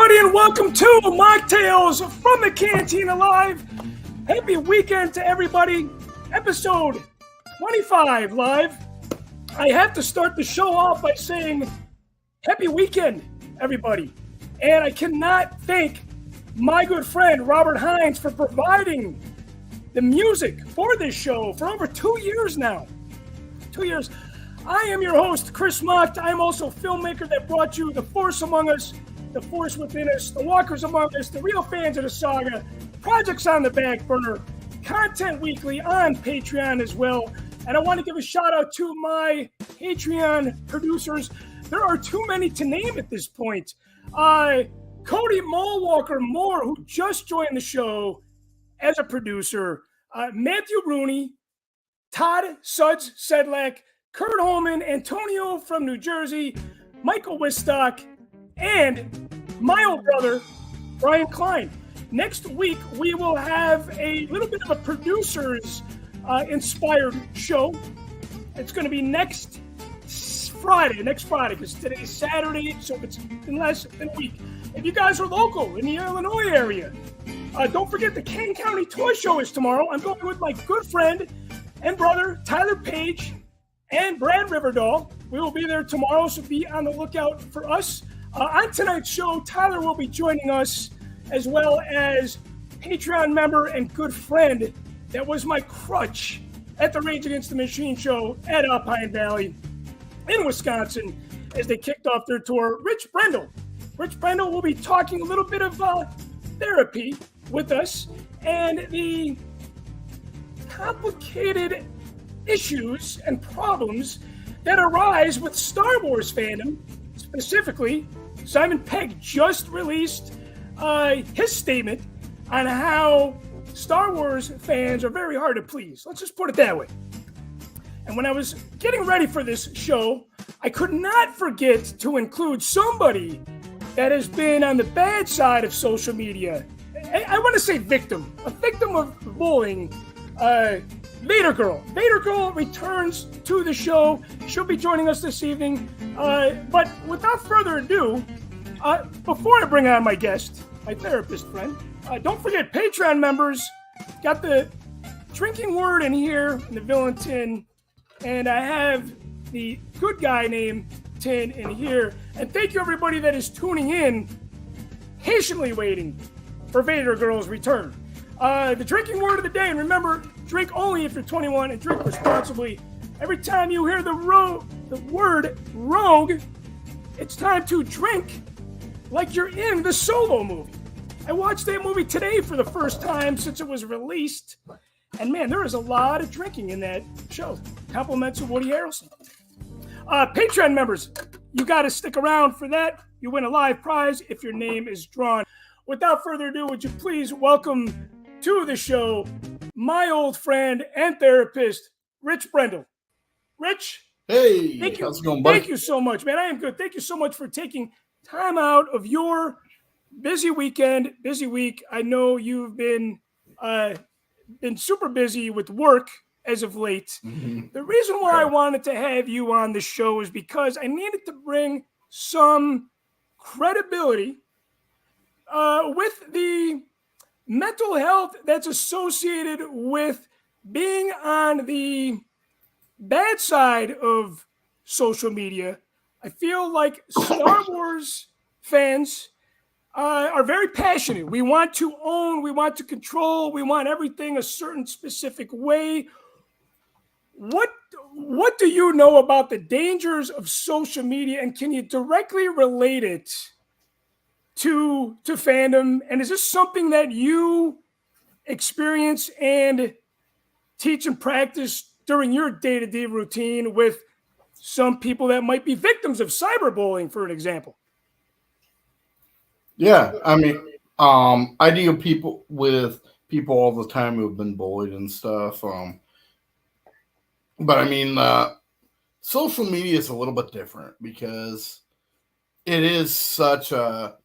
everybody, and welcome to Machtails from the Cantina Live. Happy weekend to everybody. Episode 25 live. I have to start the show off by saying happy weekend, everybody. And I cannot thank my good friend Robert Hines for providing the music for this show for over 2 years now. 2 years. I am your host, Chris Macht. I am also a filmmaker that brought you The Force Among Us, The Force Within Us, The Walkers Among Us, the real fans of the saga, projects on the back burner, content weekly on Patreon as well. And I want to give a shout out to my Patreon producers. There are too many to name at this point. Cody Mulwalker Moore, who just joined the show as a producer, Matthew Rooney, Todd Suds Sedlak, Kurt Holman, Antonio from New Jersey, Michael Wistock, and my old brother, Brian Klein. Next week, we will have a little bit of a producers inspired show. It's going to be next Friday, because today's Saturday, so it's in less than a week. If you guys are local in the Illinois area, don't forget the Kane County Toy Show is tomorrow. I'm going with my good friend and brother, Tyler Page, and Brad Riverdahl. We will be there tomorrow, so be on the lookout for us. On tonight's show, Tyler will be joining us, as well as Patreon member and good friend that was my crutch at the Rage Against the Machine show at Alpine Valley in Wisconsin as they kicked off their tour, Rich Brendel. Rich Brendel will be talking a little bit of therapy with us and the complicated issues and problems that arise with Star Wars fandom. Specifically, Simon Pegg just released his statement on how Star Wars fans are very hard to please. Let's just put it that way. And when I was getting ready for this show, I could not forget to include somebody that has been on the bad side of social media. I want to say victim, a victim of bullying. Vadergirl. Vadergirl returns to the show. She'll be joining us this evening. But without further ado, before I bring on my guest, my therapist friend, don't forget Patreon members got the drinking word in here in the villain tin, and I have the good guy name tin in here. And thank you everybody that is tuning in, patiently waiting for Vadergirl's return. The drinking word of the day, and remember, drink only if you're 21 and drink responsibly. Every time you hear the word rogue, it's time to drink like you're in the Solo movie. I watched that movie today for the first time since it was released, and man, there is a lot of drinking in that show. Compliments of Woody Harrelson. Patreon members, you got to stick around for that. You win a live prize if your name is drawn. Without further ado, would you please welcome to the show my old friend and therapist, Rich Brendel. Rich, hey, thank you. How's it going, buddy? Thank you so much, man. I am good. Thank you so much for taking time out of your busy weekend, busy week. I know you've been super busy with work as of late. Mm-hmm. The reason why I wanted to have you on the show is because I needed to bring some credibility with the mental health that's associated with being on the bad side of social media. I feel like Star Wars fans are very passionate. We want to own, we want to control, we want everything a certain specific way. What do you know about the dangers of social media, and can you directly relate it to fandom? And is this something that you experience and teach and practice during your day-to-day routine with some people that might be victims of cyberbullying, for an example? Yeah, I mean, I deal with people all the time who have been bullied and stuff. But I mean, social media is a little bit different because it is such a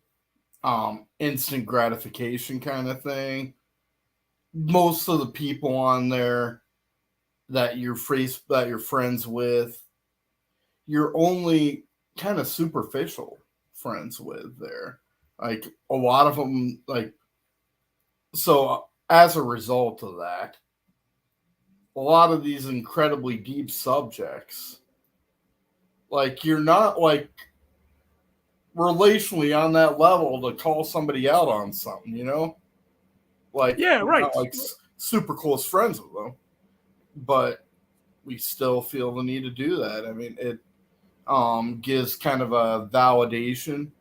instant gratification kind of thing. Most of the people on there that you're friends with, you're only kind of superficial friends with there. Like a lot of them, like, so as a result of that, a lot of these incredibly deep subjects, like you're not like relationally on that level to call somebody out on something, you know? Like Yeah, you're right. not like super close friends with them, but we still feel the need to do that. I mean, it gives kind of a validation.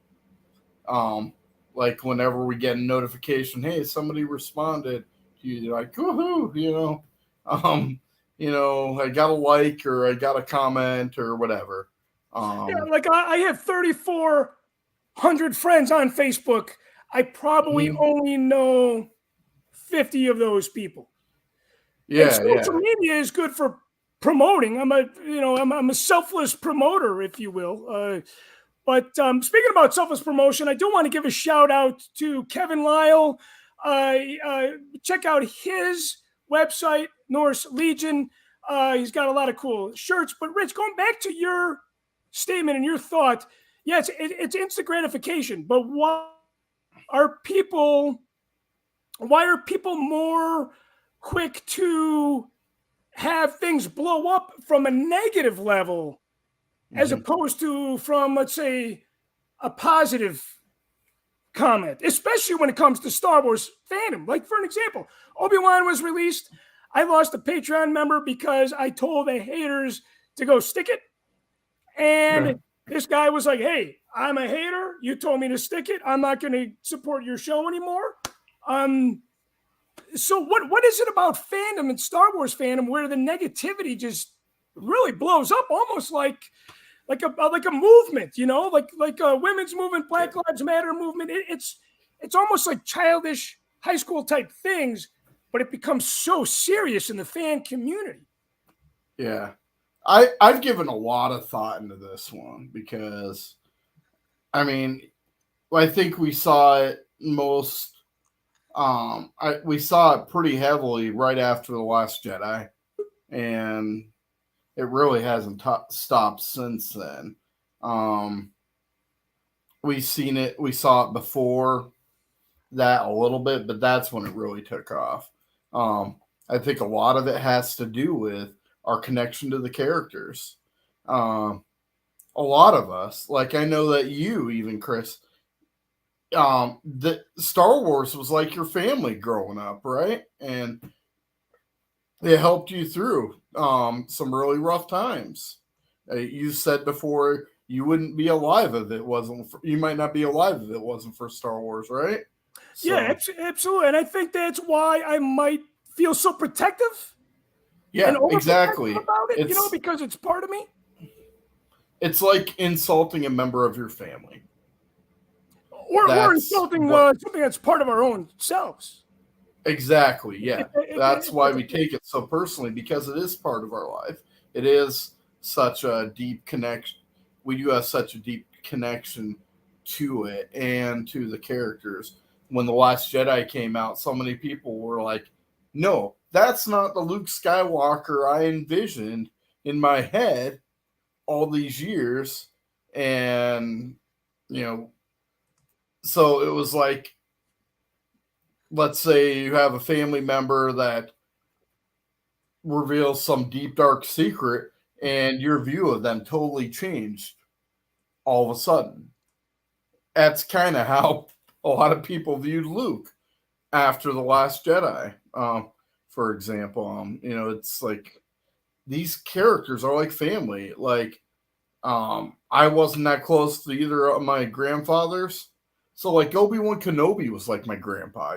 Um, like whenever we get a notification, hey, somebody responded, you're like, woohoo, I got a like or I got a comment or whatever. Yeah, like I have 3,400 friends on Facebook. I probably Mhm. only know 50 of those people. And Yeah, social yeah. media is good for promoting. I'm a selfless promoter, if you will. But speaking about selfless promotion, I do want to give a shout out to Kevin Lyle. Uh, uh, Check out his website, Norse Legion. He's got a lot of cool shirts. But Rich, going back to your statement and your thought, yes, it's instant gratification. But are people? Why are people more quick to have things blow up from a negative level as Mhm. opposed to from, let's say, a positive comment, especially when it comes to Star Wars fandom? Like, for an example, Obi-Wan was released. I lost a Patreon member because I told the haters to go stick it. Yeah. And this guy was like, hey, I'm a hater. You told me to stick it. I'm not going to support your show anymore. So what is it about fandom and Star Wars fandom where the negativity just really blows up, almost like a movement, like a women's movement, Black Lives Matter movement. It's almost like childish high school type things, but it becomes so serious in the fan community. Yeah. I've given a lot of thought into this one because I mean, I think we saw it most we saw it pretty heavily right after The Last Jedi, and it really hasn't stopped since then. Um we saw it before that a little bit, but that's when it really took off. Um, I think a lot of it has to do with our connection to the characters. Um, a lot of us, like I know that you, even Chris, the Star Wars was like your family growing up, right? And it helped you through some really rough times. You said before you wouldn't be alive if it wasn't. You might not be alive if it wasn't for Star Wars, right? Yeah, So absolutely. And I think that's why I might feel so protective and yeah, overprotective exactly. about it, It's because it's part of me. it's like insulting a member of your family. Or That's insulting what something that's part of our own selves. exactly. Yeah, that's why It's we take it so personally because it is part of our life. It is such a deep connection. We do have such a deep connection to it and to the characters. When The Last Jedi came out, so many people were like, "No, that's not the Luke Skywalker I envisioned in my head all these years." And you know, so it was like, let's say you have a family member that reveals some deep dark secret and your view of them totally changed all of a sudden. That's kind of how a lot of people viewed Luke after The Last Jedi. For example, it's like these characters are like family. Like, I wasn't that close to either of my grandfathers. So like Obi-Wan Kenobi was like my grandpa,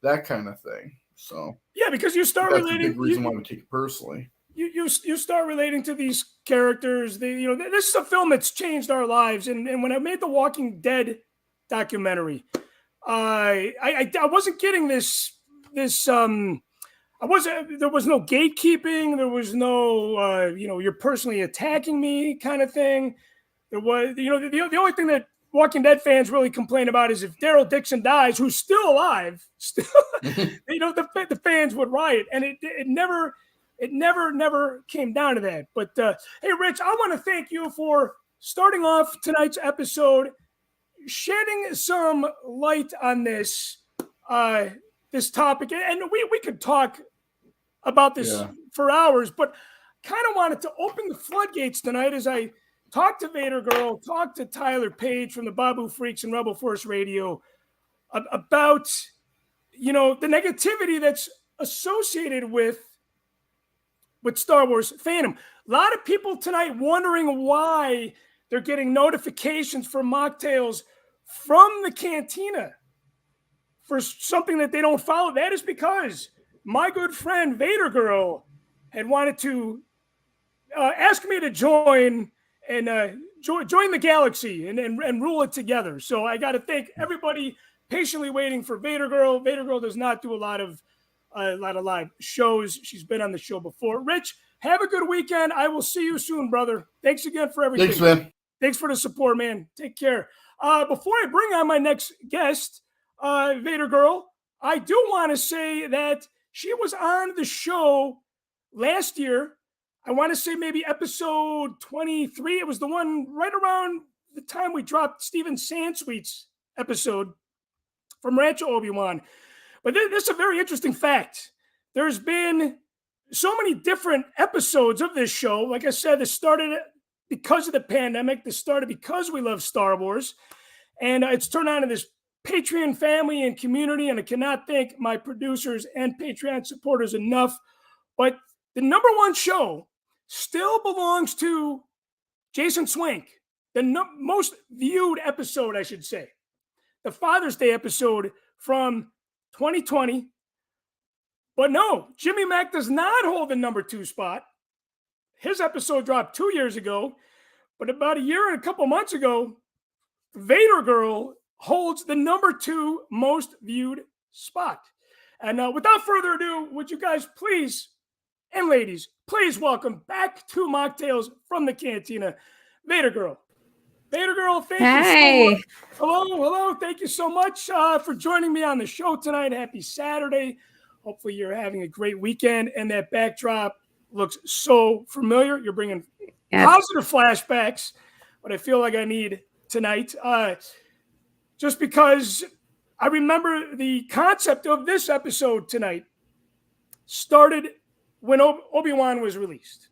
that kind of thing. So Yeah, because you start that's a relating. big reason why we take it personally. You start relating to these characters. This is a film that's changed our lives. And when I made the Walking Dead documentary, I wasn't getting this. I wasn't. There was no gatekeeping. There was no you're personally attacking me kind of thing. There was the only thing that Walking Dead fans really complain about is if Daryl Dixon dies, who's still alive, still the fans would riot, and it never came down to that. But hey, Rich, I want to thank you for starting off tonight's episode shedding some light on this this topic, and we could talk about this for hours, but kind of wanted to open the floodgates tonight as I talked to Vadergirl, talked to Tyler Page from the Babu Freaks and Rebel Force Radio about, the negativity that's associated with Star Wars fandom. A lot of people tonight wondering why they're getting notifications from Machtails from the Cantina for something that they don't follow. That is because my good friend Vadergirl had wanted to ask me to join and join the galaxy and rule it together. So I got to thank everybody patiently waiting for Vadergirl. Vadergirl does not do a lot of live shows. She's been on the show before. Rich, have a good weekend. I will see you soon, brother. Thanks again for everything. Thanks, man. Thanks for the support, man. Take care. Before I bring on my next guest, Vadergirl, I do want to say that she was on the show last year. I want to say maybe episode 23. It was the one right around the time we dropped Steven Sansweet's episode from Rancho Obi-Wan. But this is a very interesting fact. There's been so many different episodes of this show. Like I said, this started because of the pandemic. This started because we love Star Wars. And it's turned on to this Patreon family and community. And I cannot thank my producers and Patreon supporters enough. But the number one show still belongs to Jason Swank. The most viewed episode, I should say. The Father's Day episode from 2020. But no, Jimmy Mack does not hold the number 2 spot. His episode dropped 2 years ago. But about a year and a couple months ago, Vadergirl holds the number 2 most viewed spot. And without further ado, would you guys please, and ladies, please welcome back to Mocktails from the Cantina, Vadergirl. Vadergirl, thank you so much. Hello. Thank you so much for joining me on the show tonight. Happy Saturday. Hopefully you're having a great weekend. And that backdrop looks so familiar. You're bringing positive flashbacks, but I feel like I need tonight. Just because I remember the concept of this episode tonight started when Obi-Wan was released.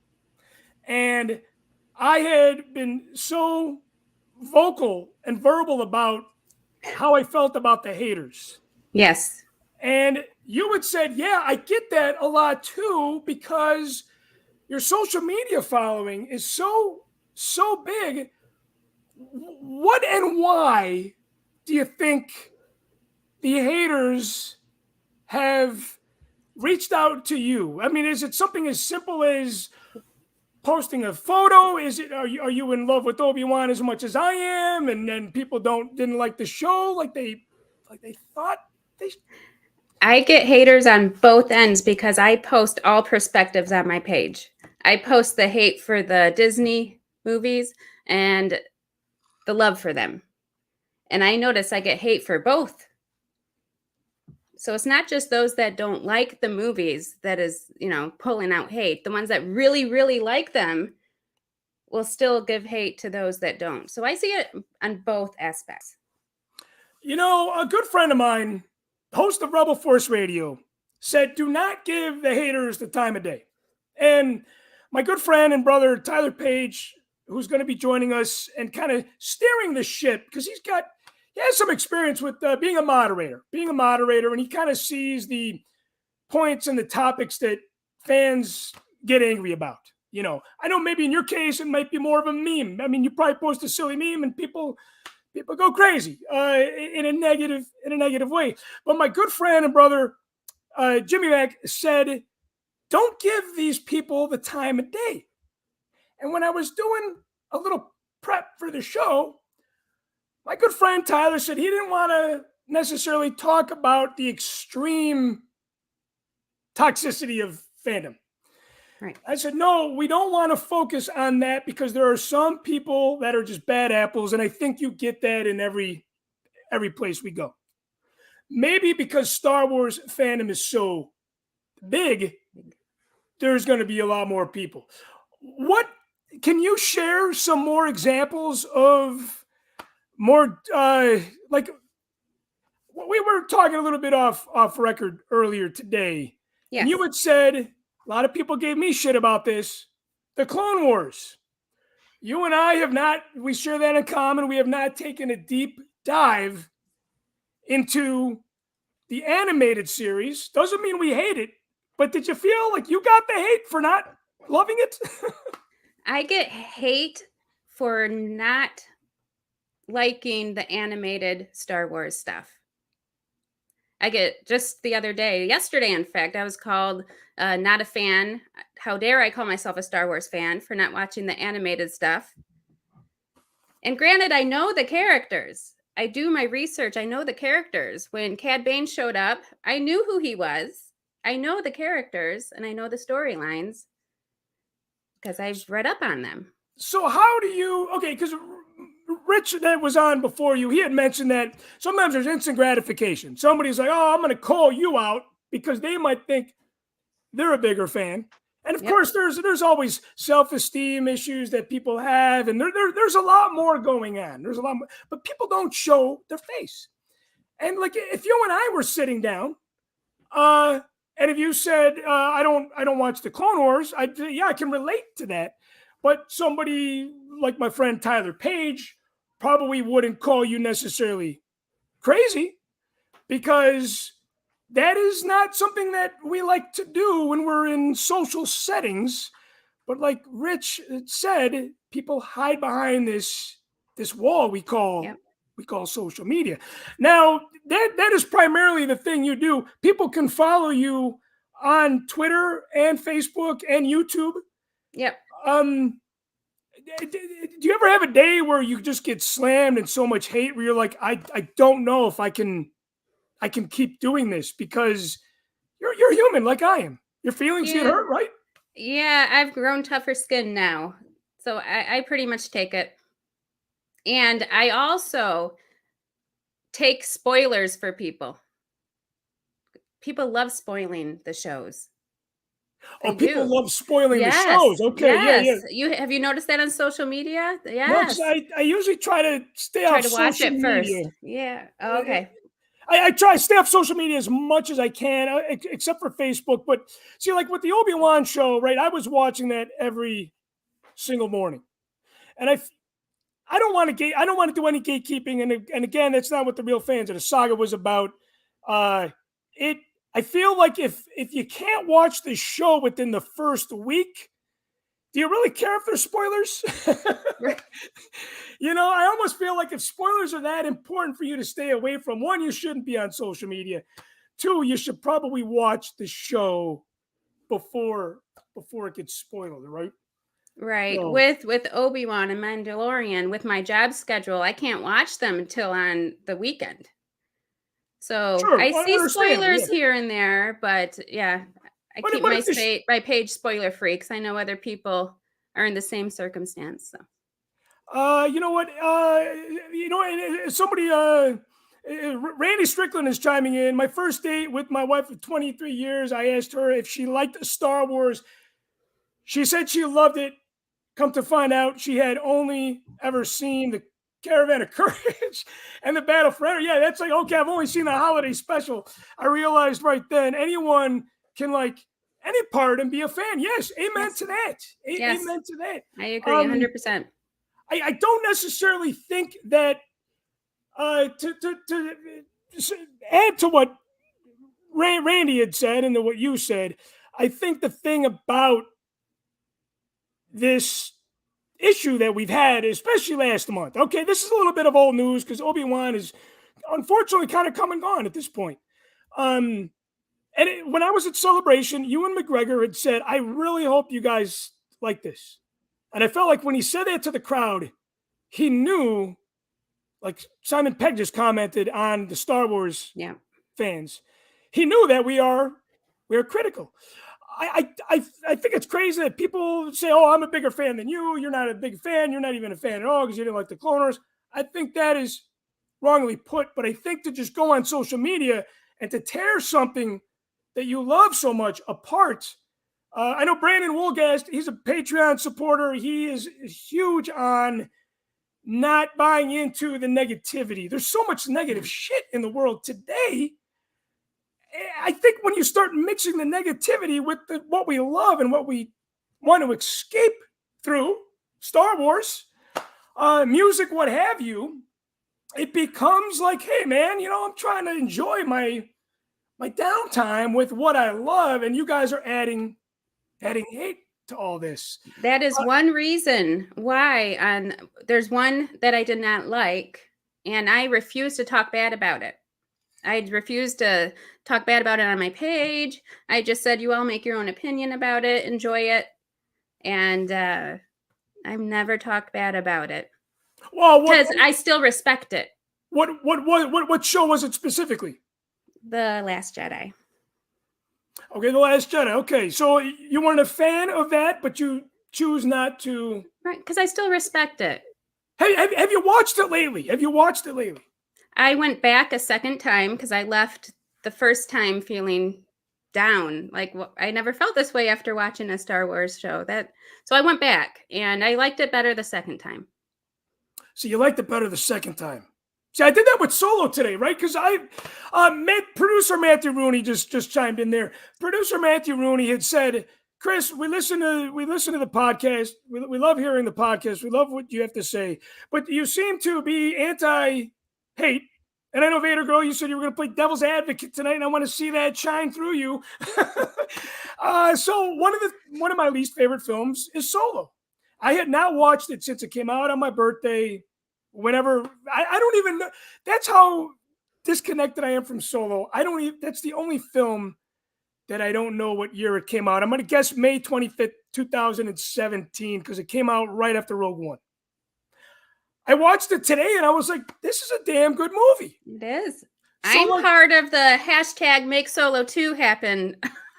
And I had been so vocal and verbal about how I felt about the haters. Yes. And you had said, yeah, I get that a lot too, because your social media following is so big. What and why do you think the haters have reached out to you? I mean, is it something as simple as posting a photo? Is it are you in love with Obi-Wan as much as I am, and then people didn't like the show like they thought they? I get haters on both ends because I post all perspectives on my page. I post the hate for the Disney movies and the love for them. And I notice I get hate for both. So it's not just those that don't like the movies that is, pulling out hate. The ones that really, really like them will still give hate to those that don't. So I see it on both aspects. A good friend of mine, host of Rebel Force Radio, said, do not give the haters the time of day. And my good friend and brother, Tyler Page, who's going to be joining us and kind of steering the ship, because he has some experience with being a moderator, and he kind of sees the points and the topics that fans get angry about. I know maybe in your case, it might be more of a meme. I mean, you probably post a silly meme and people go crazy in a negative way. But my good friend and brother, Jimmy Mack, said, don't give these people the time of day. And when I was doing a little prep for the show, my good friend Tyler said he didn't want to necessarily talk about the extreme toxicity of fandom. Right. I said, no, we don't want to focus on that because there are some people that are just bad apples. And I think you get that in every place we go. Maybe because Star Wars fandom is so big, there's going to be a lot more people. What can you share some more examples of more like we were talking a little bit off record earlier today, and Yes. you had said a lot of people gave me shit about this. The Clone Wars. You and I have not. We share that in common. We have not taken a deep dive into the animated series. Doesn't mean we hate it, but did you feel like you got the hate for not loving it? I get hate for not liking the animated Star Wars stuff. I get just the other day, yesterday, in fact, I was called not a fan. How dare I call myself a Star Wars fan for not watching the animated stuff? And granted, I know the characters. I do my research. I know the characters. When Cad Bane showed up, I knew who he was. I know the characters and I know the storylines because I've read up on them. So how do you, okay, because Rich that was on before you, he had mentioned that sometimes there's instant gratification. Somebody's like, oh, I'm going to call you out because they might think they're a bigger fan. And of course, there's always self-esteem issues that people have, and there's a lot more going on. There's a lot more, but people don't show their face. And like, if you and I were sitting down, and if you said, I don't watch the Clone Wars, I can relate to that. But somebody like my friend Tyler Page probably wouldn't call you necessarily crazy, because that is not something that we like to do when we're in social settings. But like Rich said, people hide behind this wall we call social media. Now, that is primarily the thing you do. People can follow you on Twitter and Facebook and YouTube. Yep. Do you ever have a day where you just get slammed in so much hate where you're like, I don't know if I can keep doing this, because you're human like I am. Your feelings get hurt, right? Yeah, I've grown tougher skin now. So I pretty much take it. And I also take spoilers for people. People love spoiling the shows. People love spoiling the shows. Okay, yes. Have you noticed that on social media? Yes. No, I usually try to stay off social media. Try to watch it first. Yeah. Oh, okay. I try to stay off social media as much as I can, except for Facebook. But see, like with the Obi-Wan show, right? I was watching that every single morning, and I don't want to do any gatekeeping. And again, that's not what the real fans of the saga was about. I feel like if you can't watch the show within the first week, do you really care if there's spoilers? I almost feel like if spoilers are that important for you to stay away from, one, you shouldn't be on social media. Two, you should probably watch the show before it gets spoiled, right? Right. So, with Obi-Wan and Mandalorian, with my job schedule, I can't watch them until on the weekend. So I see spoilers here and there, but I keep my page spoiler free because I know other people are in the same circumstance. So, you know what? Somebody, Randy Strickland is chiming in. My first date with my wife of 23 years, I asked her if she liked Star Wars. She said she loved it. Come to find out, she had only ever seen the Caravan of Courage and the Battle for Endor. Yeah, that's like, okay, I've only seen the holiday special. I realized right then anyone can like any part and be a fan. Yes, amen to that. Amen to that. I agree 100%. I don't necessarily think that to add to what Randy had said and to what you said, I think the thing about this issue that we've had, especially last month. Okay, this is a little bit of old news because Obi-Wan is unfortunately kind of come and gone at this point. When I was at Celebration, Ewan McGregor had said, I really hope you guys like this. And I felt like when he said that to the crowd, he knew, like Simon Pegg just commented on the Star Wars fans, he knew that we are critical. I think it's crazy that people say, oh, I'm a bigger fan than you. You're not a big fan. You're not even a fan at all because you didn't like the Clone Wars. I think that is wrongly put. But I think to just go on social media and to tear something that you love so much apart. I know Brandon Woolgast, he's a Patreon supporter. He is huge on not buying into the negativity. There's so much negative shit in the world today. I think when you start mixing the negativity with what we love and what we want to escape through, Star Wars, music, what have you, it becomes like, hey, man, I'm trying to enjoy my downtime with what I love, and you guys are adding hate to all this. That is one reason why there's one that I did not like, and I refuse to talk bad about it. I refuse to talk bad about it on my page. I just said, you all make your own opinion about it, enjoy it. And I've never talked bad about it. Well, because I still respect it. What show was it specifically? The Last Jedi. Okay, The Last Jedi. Okay, so you weren't a fan of that, but you choose not to. Right, because I still respect it. Have you watched it lately? I went back a second time because I left the first time feeling down. Like, I never felt this way after watching a Star Wars show. So I went back, and I liked it better the second time. So you liked it better the second time. See, I did that with Solo today, right? Because producer Matthew Rooney just chimed in there. Producer Matthew Rooney had said, Chris, we listen to the podcast. We love hearing the podcast. We love what you have to say. But you seem to be anti-hate. And I know, Vadergirl, you said you were going to play devil's advocate tonight, and I want to see that shine through you. So one of my least favorite films is Solo. I had not watched it since it came out on my birthday. Whenever I don't even know. That's how disconnected I am from Solo. That's the only film that I don't know what year it came out. I'm going to guess May 25th, 2017, because it came out right after Rogue One. I watched it today and I was like, this is a damn good movie. It is. I'm part of the hashtag Make Solo 2 happen.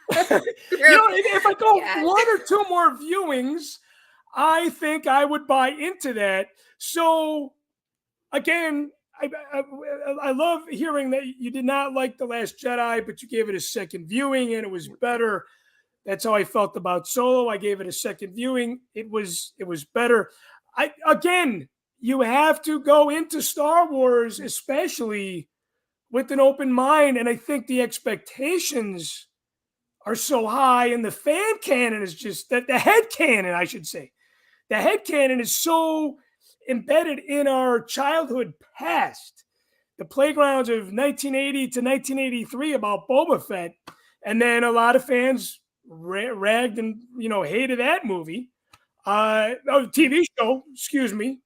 If I go one or two more viewings, I think I would buy into that. So again, I love hearing that you did not like The Last Jedi, but you gave it a second viewing and it was better. That's how I felt about Solo. I gave it a second viewing. It was better. You have to go into Star Wars, especially with an open mind. And I think the expectations are so high, and the fan canon is just that the head canon, I should say. The head canon is so embedded in our childhood past, the playgrounds of 1980 to 1983 about Boba Fett, and then a lot of fans ragged and hated that movie, TV show, excuse me,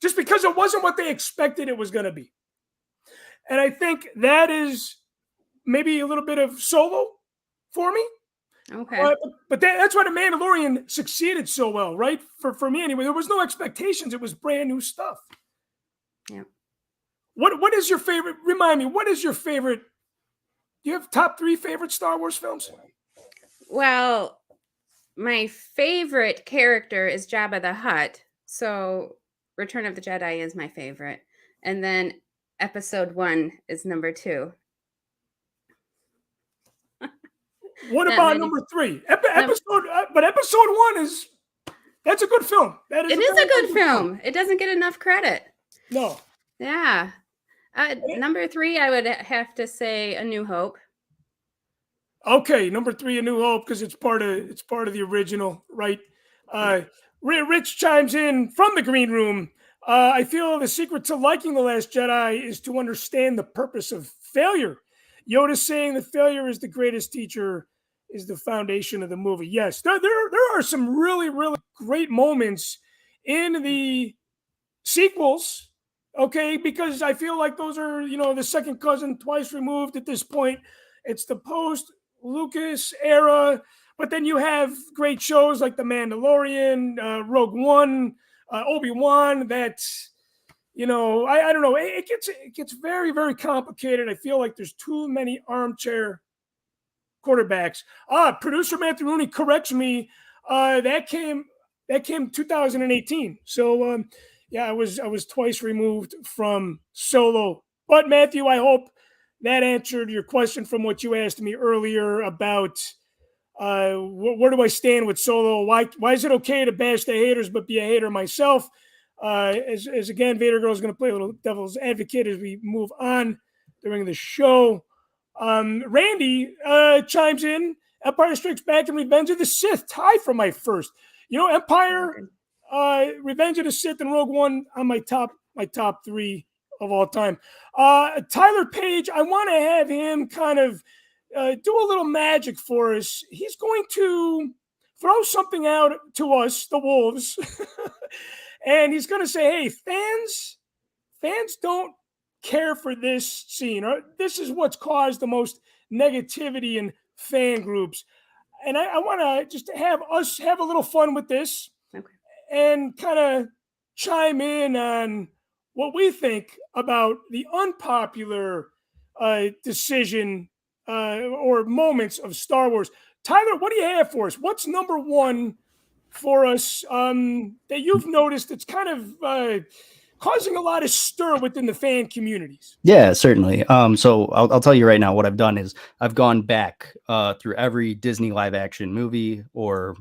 just because it wasn't what they expected it was going to be. And I think that is maybe a little bit of Solo for me. Okay. But that's why The Mandalorian succeeded so well, right? For me anyway. There was no expectations. It was brand new stuff. Yeah. What is your favorite? Remind me, what is your favorite? Do you have top 3 favorite Star Wars films? Well, my favorite character is Jabba the Hutt. So Return of the Jedi is my favorite. And then Episode 1 is number 2. What about number 3? Episode 1 that's a good film. It is a good film. It doesn't get enough credit. No. Yeah. Number 3, I would have to say A New Hope. Okay, number 3, A New Hope, because it's part of the original, right? Rich chimes in from the green room. I feel the secret to liking The Last Jedi is to understand the purpose of failure. Yoda saying that failure is the greatest teacher is the foundation of the movie. Yes, there are some really, really great moments in the sequels, okay, because I feel like those are, the second cousin twice removed at this point. It's the post-Lucas era, but then you have great shows like The Mandalorian, Rogue One, Obi-Wan, that, I don't know. It gets very, very complicated. I feel like there's too many armchair quarterbacks. Producer Matthew Rooney corrects me. That came 2018. So I was twice removed from Solo. But Matthew, I hope that answered your question from what you asked me earlier about where do I stand with Solo? Why is it okay to bash the haters but be a hater myself? As again, Vadergirl is going to play a little devil's advocate as we move on during the show. Randy chimes in. Empire Strikes Back and Revenge of the Sith tie for my first. Empire, Revenge of the Sith, and Rogue One on my top 3 of all time. Tyler Page, I want to have him kind of do a little magic for us. He's going to throw something out to us, the Wolves, and he's going to say, "Hey, fans don't care for this scene, or this is what's caused the most negativity in fan groups." And I want to just have us have a little fun with this, and kind of chime in on what we think about the unpopular decision or moments of Star Wars. Tyler, what do you have for us? What's number one for us that you've noticed that's kind of causing a lot of stir within the fan communities? Yeah, certainly. So I'll tell you right now, what I've done is I've gone back through every Disney live action movie or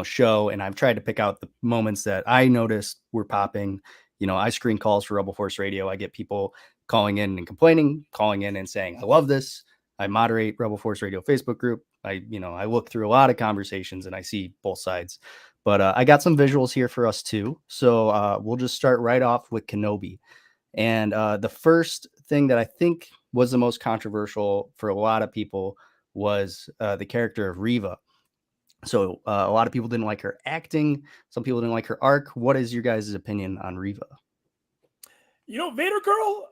show, and I've tried to pick out the moments that I noticed were popping. I screen calls for Rebel Force Radio. I get people calling in and complaining, calling in and saying, "I love this." I moderate Rebel Force Radio Facebook group. I look through a lot of conversations and I see both sides. But I got some visuals here for us too. So we'll just start right off with Kenobi. And the first thing that I think was the most controversial for a lot of people was the character of Reva. So a lot of people didn't like her acting. Some people didn't like her arc. What is your guys' opinion on Reva? Vadergirl,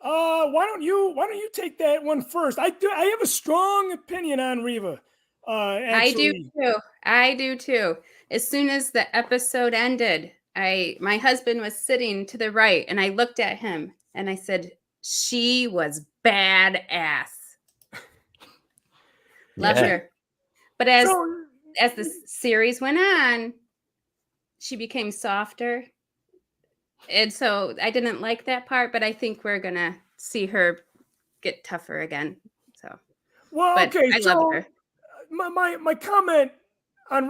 why don't you take that one first? I have a strong opinion on Reva. Actually. I do too. As soon as the episode ended, my husband was sitting to the right, and I looked at him and I said, "She was badass." Loved her. But as the series went on, she became softer. And so I didn't like that part, but I think we're going to see her get tougher again. So, okay. I love her. My comment on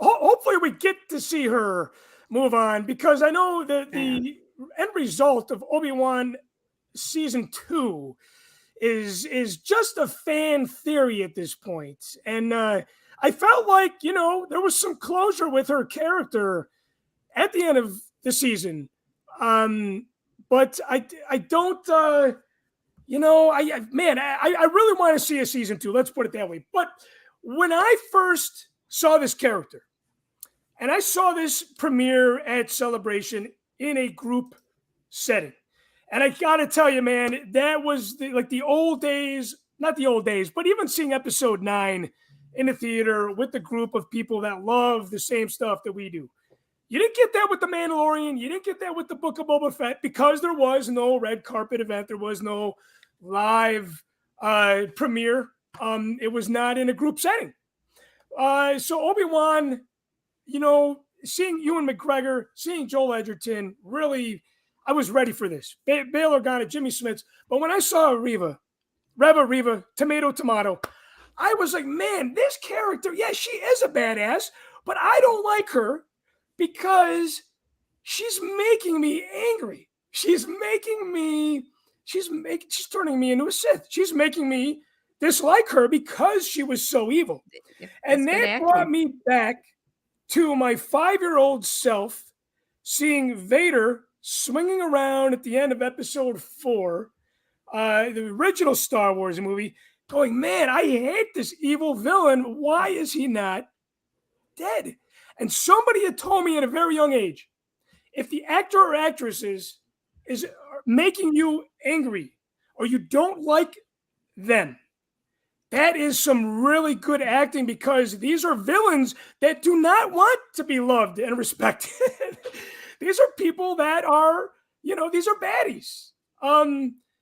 hopefully we get to see her move on, because I know that the end result of Obi-Wan season 2 is just a fan theory at this point. And I felt like, there was some closure with her character at the end of the season. But I don't, I really want to see a season 2. Let's put it that way. But when I first saw this character, and I saw this premiere at Celebration in a group setting, and I got to tell you, man, that was the old days, not the old days, but even seeing episode 9 in the theater with a group of people that love the same stuff that we do. You didn't get that with The Mandalorian. You didn't get that with the Book of Boba Fett, because there was no red carpet event. There was no live premiere. It was not in a group setting. So Obi-Wan, seeing Ewan McGregor, seeing Joel Edgerton, really, I was ready for this. Bail Organa, Jimmy Smits. But when I saw Reva, tomato, I was like, man, this character, yeah, she is a badass, but I don't like her, because she's making me angry. She's turning me into a Sith. She's making me dislike her because she was so evil. And that brought me back to my 5-year-old self, seeing Vader swinging around at the end of episode 4, the original Star Wars movie, going, man, I hate this evil villain. Why is he not dead? And somebody had told me at a very young age, if the actor or actress is making you angry or you don't like them, that is some really good acting, because these are villains that do not want to be loved and respected. These are people that are, these are baddies.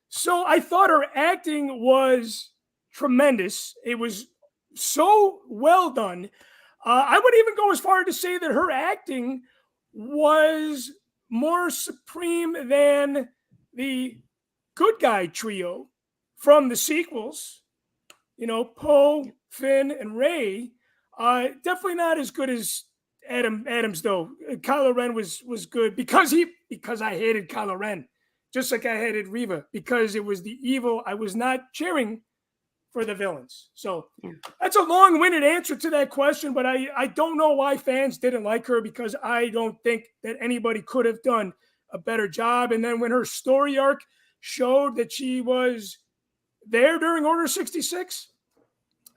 So I thought her acting was tremendous. It was so well done. I would even go as far to say that her acting was more supreme than the good guy trio from the sequels. Poe, Finn, and Rey. Definitely not as good as Adams though. Kylo Ren was good because I hated Kylo Ren, just like I hated Reva because it was the evil. I was not cheering for the villains. So Yeah. that's a long-winded answer to that question, but I don't know why fans didn't like her because I don't think that anybody could have done a better job. And then when her story arc showed that she was there during Order 66,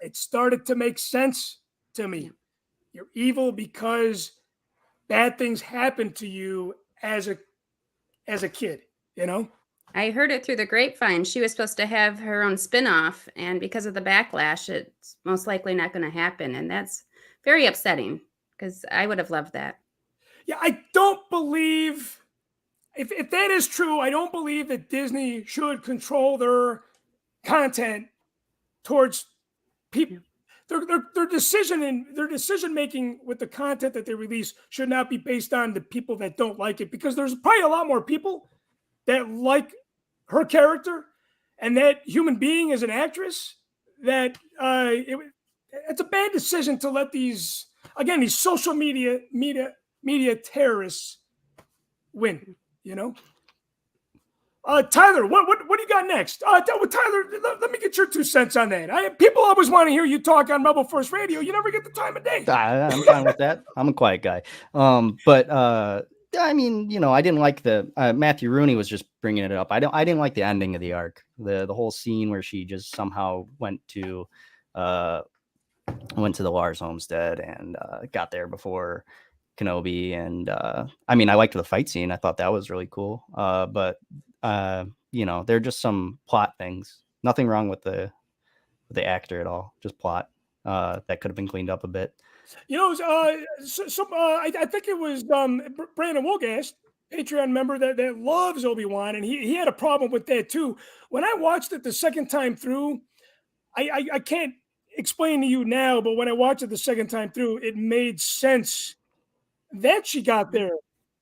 it started to make sense to me. Yeah. You're evil because bad things happen to you as a kid, you know? I heard it through the grapevine. She was supposed to have her own spin-off, and because of the backlash, it's most likely not going to happen. And that's very upsetting because I would have loved that. Yeah, I don't believe if that is true, I don't believe that Disney should control their content towards people. Their decision making with the content that they release should not be based on the people that don't like it, because there's probably a lot more people that like her character and that human being as an actress that it's a bad decision to let these social media terrorists win, you know. Tyler, what do you got next? Tyler, let me get your 2 cents on that. People always want to hear you talk on Rebel Force Radio. You never get the time of day. I'm fine with that. I'm a quiet guy. But I mean, I didn't like the Matthew Rooney was just bringing it up. I didn't like the ending of the arc. The whole scene where she just somehow went to the Lars homestead and got there before Kenobi. And I mean, I liked the fight scene. I thought that was really cool. But there are just some plot things. Nothing wrong with the actor at all. Just plot that could have been cleaned up a bit. I think it was Brandon Wolgast, Patreon member that loves Obi-Wan, and he had a problem with that too. When I watched it the second time through, I can't explain to you now, but when I watched it the second time through, it made sense that she got there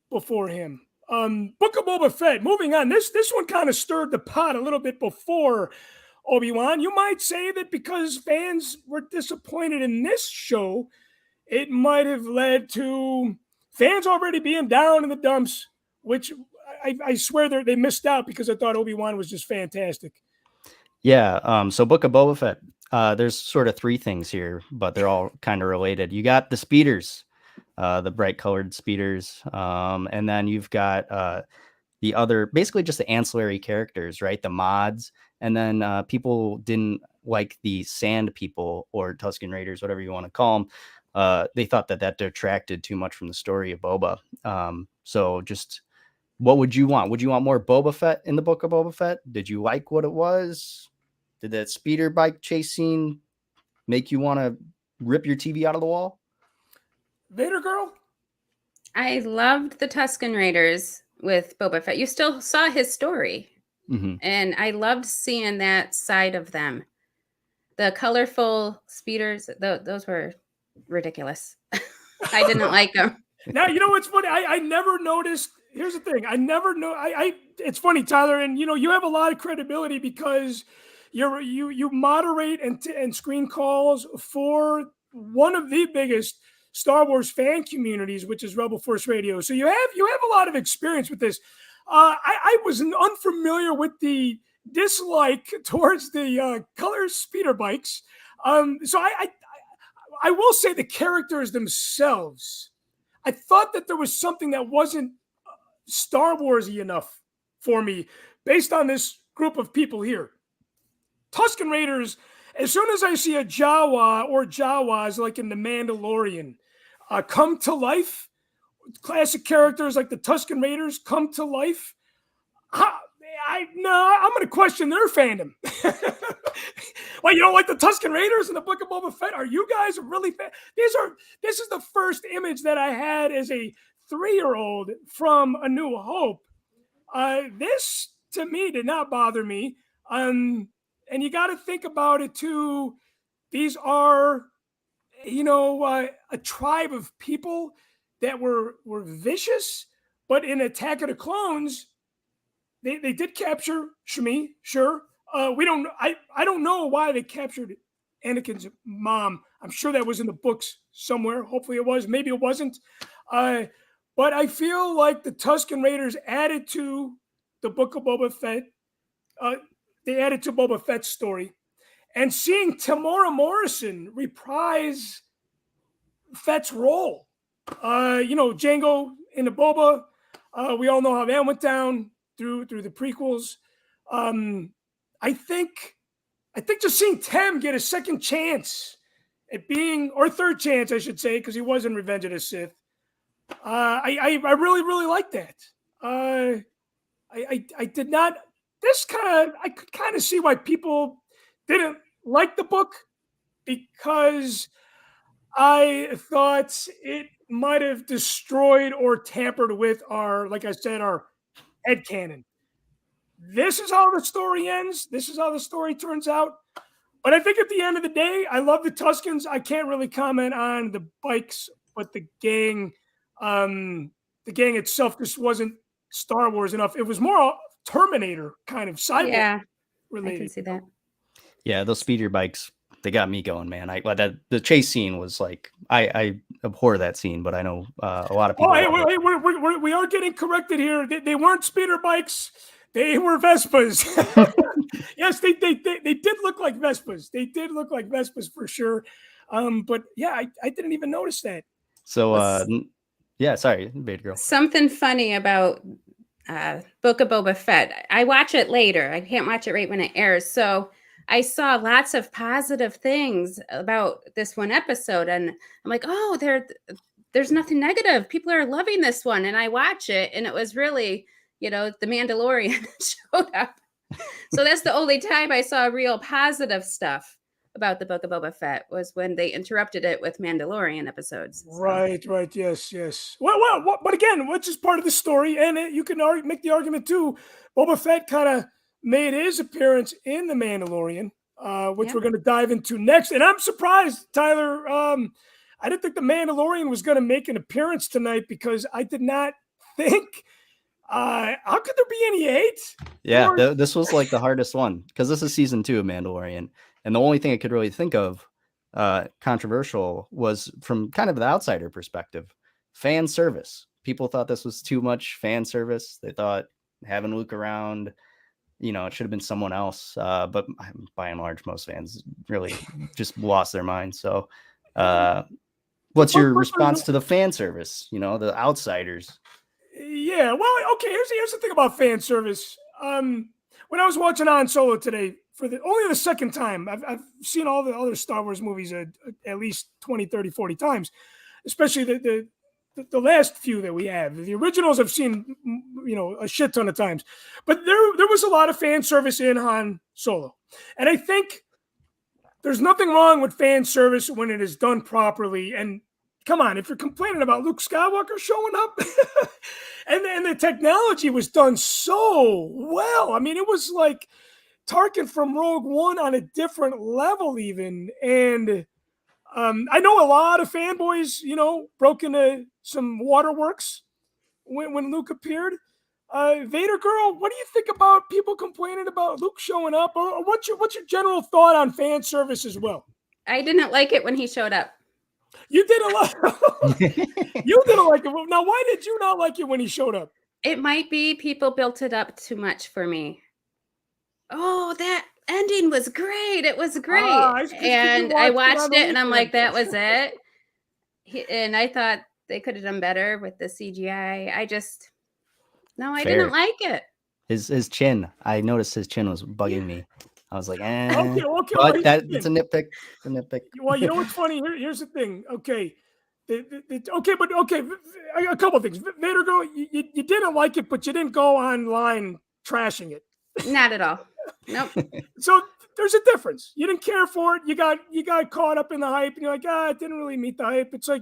before him. Book of Boba Fett. Moving on, this one kind of stirred the pot a little bit before Obi-Wan. You might say that because fans were disappointed in this show, it might have led to fans already being down in the dumps, which I swear they missed out because I thought Obi-Wan was just fantastic. Yeah. So Book of Boba Fett. There's sort of 3 things here, but they're all kind of related. You got the speeders. The bright colored speeders. And then you've got the other, basically just the ancillary characters, right? The mods. And then people didn't like the sand people or Tusken Raiders, whatever you want to call them. They thought that detracted too much from the story of Boba. So just what would you want? Would you want more Boba Fett in the Book of Boba Fett? Did you like what it was? Did that speeder bike chase scene make you want to rip your TV out of the wall? Vadergirl? I loved the Tusken Raiders with Boba Fett. You still saw his story. Mm-hmm. And I loved seeing that side of them. The colorful speeders, those were ridiculous. I didn't like them. Now, you know what's funny? I never noticed. Here's the thing. I never know. It's funny, Tyler, and you have a lot of credibility because you moderate and screen calls for one of the biggest Star Wars fan communities, which is Rebel Force Radio. So you have a lot of experience with this. I was unfamiliar with the dislike towards the color speeder bikes. So I will say the characters themselves, I thought that there was something that wasn't Star Warsy enough for me based on this group of people here. Tusken Raiders, as soon as I see a Jawa or Jawas like in The Mandalorian come to life, classic characters like the Tusken Raiders come to life, I'm going to question their fandom. Well, you don't like the Tusken Raiders in the Book of Boba Fett? Are you guys really fan? This is the first image that I had as a 3-year-old from A New Hope. This to me did not bother me. And you got to think about it too. These are, a tribe of people that were vicious, but in Attack of the Clones, they did capture Shmi, sure. I don't know why they captured Anakin's mom. I'm sure that was in the books somewhere. Hopefully it was. Maybe it wasn't. But I feel like the Tusken Raiders added to the Book of Boba Fett. They added to Boba Fett's story. And seeing Tamora Morrison reprise Fett's role, Jango in the Boba, we all know how that went down through the prequels. I think just seeing Tem get a second chance at being, or third chance, I should say, because he was in Revenge of the Sith. I really, really like that. I did not. I could kind of see why people didn't like the book, because I thought it might have destroyed or tampered with our headcanon. This is how the story ends. This is how the story turns out. But I think at the end of the day, I love the Tuskens. I can't really comment on the bikes, but the gang itself just wasn't Star Wars enough. It was more Terminator kind of cyborg related. I can see that. Yeah, those speeder bikes, they got me going, man. The chase scene was like, I abhor that scene, but I know a lot of people. We are getting corrected here. They weren't speeder bikes. They were Vespas. Yes, they did look like Vespas. They did look like Vespas for sure. But yeah, I didn't even notice that. So, sorry, Vadergirl. Something funny about Book of Boba Fett. I watch it later. I can't watch it right when it airs. So I saw lots of positive things about this one episode, and I'm like, oh, there's nothing negative. People are loving this one, and I watch it, and it was really, the Mandalorian showed up. So that's the only time I saw real positive stuff about the Book of Boba Fett, was when they interrupted it with Mandalorian episodes. So. Right. Yes. Well, but again, which is part of the story, and you can make the argument too. Boba Fett kind of made his appearance in The Mandalorian, which we're going to dive into next. And I'm surprised, Tyler. I didn't think The Mandalorian was going to make an appearance tonight, because I did not think. How could there be any hate? Yeah, this was like the hardest one, because this is season 2 of Mandalorian. And the only thing I could really think of controversial was from kind of the outsider perspective. Fan service. People thought this was too much fan service. They thought having Luke around, it should have been someone else. But by and large, most fans really just lost their mind. So what's your response to the fan service? The outsiders? Yeah, well, okay, here's the thing about fan service. When I was watching Han Solo today, for only the second time, I've seen all the other Star Wars movies at least 20, 30, 40 times, especially the last few that we have. The originals I've seen, a shit ton of times. But there was a lot of fan service in Han Solo. And I think there's nothing wrong with fan service when it is done properly. And come on, if you're complaining about Luke Skywalker showing up, and the technology was done so well. I mean, it was like Tarkin from Rogue One on a different level even. And I know a lot of fanboys, broke into some waterworks when Luke appeared. Vadergirl, what do you think about people complaining about Luke showing up? Or what's your general thought on fan service as well? I didn't like it when he showed up. You did a lot. You didn't like it. Now, why did you not like it when he showed up? It might be people built it up too much for me. Oh, that ending was great. It was great. And I watched it and I'm like, that was it. And I thought they could have done better with the CGI. I didn't like it. His chin. I noticed his chin was bugging me. I was like, Okay. But it's a nitpick. Well, you know what's funny? Here's the thing. Okay. A couple of things. Vadergirl, you didn't like it, but you didn't go online trashing it. Not at all. Nope. So there's a difference. You didn't care for it. You got caught up in the hype, and you're like, it didn't really meet the hype. It's like,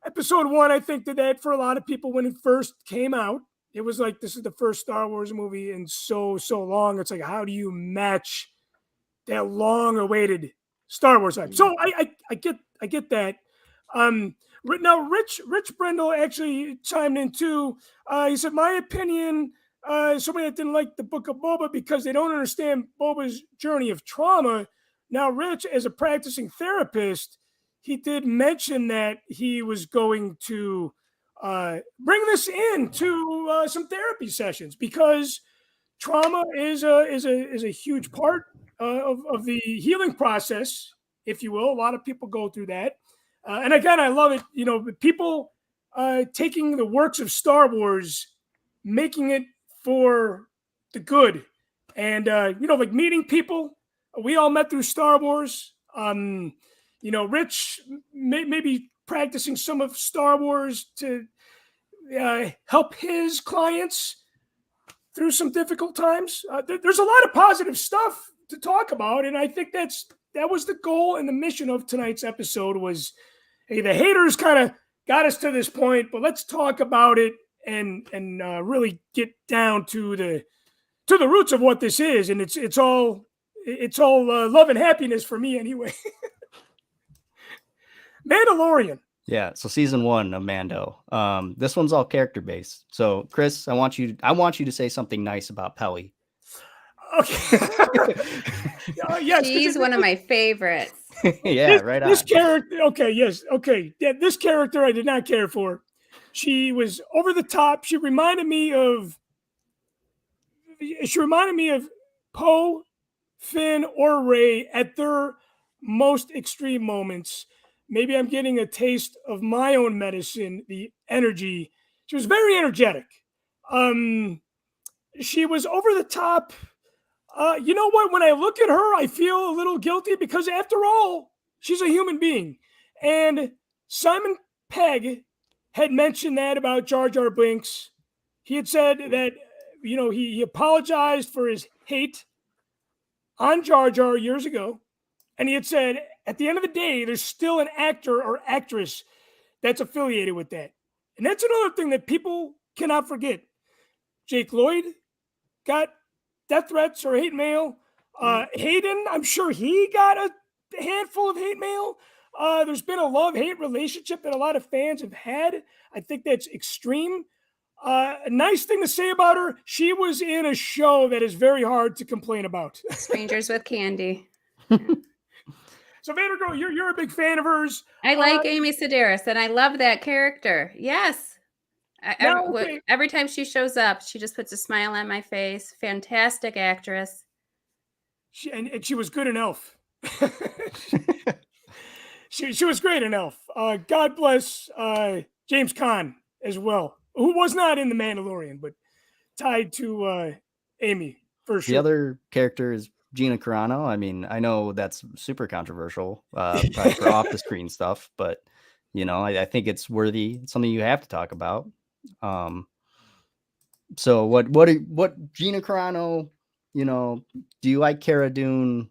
episode 1, I think, did that for a lot of people when it first came out. It was like, this is the first Star Wars movie in so long. It's like, how do you match that long-awaited Star Wars hype? So I get that. Now, Rich Brendel actually chimed in too. He said, my opinion, somebody that didn't like the Book of Boba because they don't understand Boba's journey of trauma, Now, Rich, as a practicing therapist, he did mention that he was going to bring this into some therapy sessions because trauma is a huge part of the healing process, if you will. A lot of people go through that, and again, I love it. People taking the works of Star Wars, making it for the good, and like meeting people. We all met through Star Wars. Rich maybe practicing some of Star Wars to help his clients through some difficult times. There's a lot of positive stuff to talk about, and I think that was the goal and the mission of tonight's episode was, hey, the haters kind of got us to this point, but let's talk about it and really get down to the roots of what this is, and it's all love and happiness for me anyway. Mandalorian. Yeah, so season 1 of Mando. This one's all character based. So Chris, I want you to say something nice about Pelly. Okay. Yes, she's one of my favorites. Yeah, right on. This character, okay, yes, okay. Yeah, this character I did not care for. She was over the top. She reminded me of Poe, Finn, or Rey at their most extreme moments. Maybe I'm getting a taste of my own medicine, the energy. She was very energetic. She was over the top. You know what? When I look at her, I feel a little guilty because after all, she's a human being. And Simon Pegg had mentioned that about Jar Jar Binks. He had said that, he apologized for his hate on Jar Jar years ago. And he had said, at the end of the day, there's still an actor or actress that's affiliated with that. And that's another thing that people cannot forget. Jake Lloyd got death threats or hate mail. Hayden, I'm sure he got a handful of hate mail. There's been a love-hate relationship that a lot of fans have had. I think that's extreme. A nice thing to say about her, she was in a show that is very hard to complain about. Strangers with Candy. So Vadergirl, you're a big fan of hers. I like Amy Sedaris, and I love that character. Yes. Every time she shows up, she just puts a smile on my face. Fantastic actress. And she was good in Elf. she was great in Elf. God bless James Caan as well, who was not in The Mandalorian, but tied to Amy for sure. The other character is Gina Carano. I mean, I know that's super controversial, probably for off the screen stuff, but I think it's worthy. It's something you have to talk about. So what Gina Carano, do you like Cara Dune?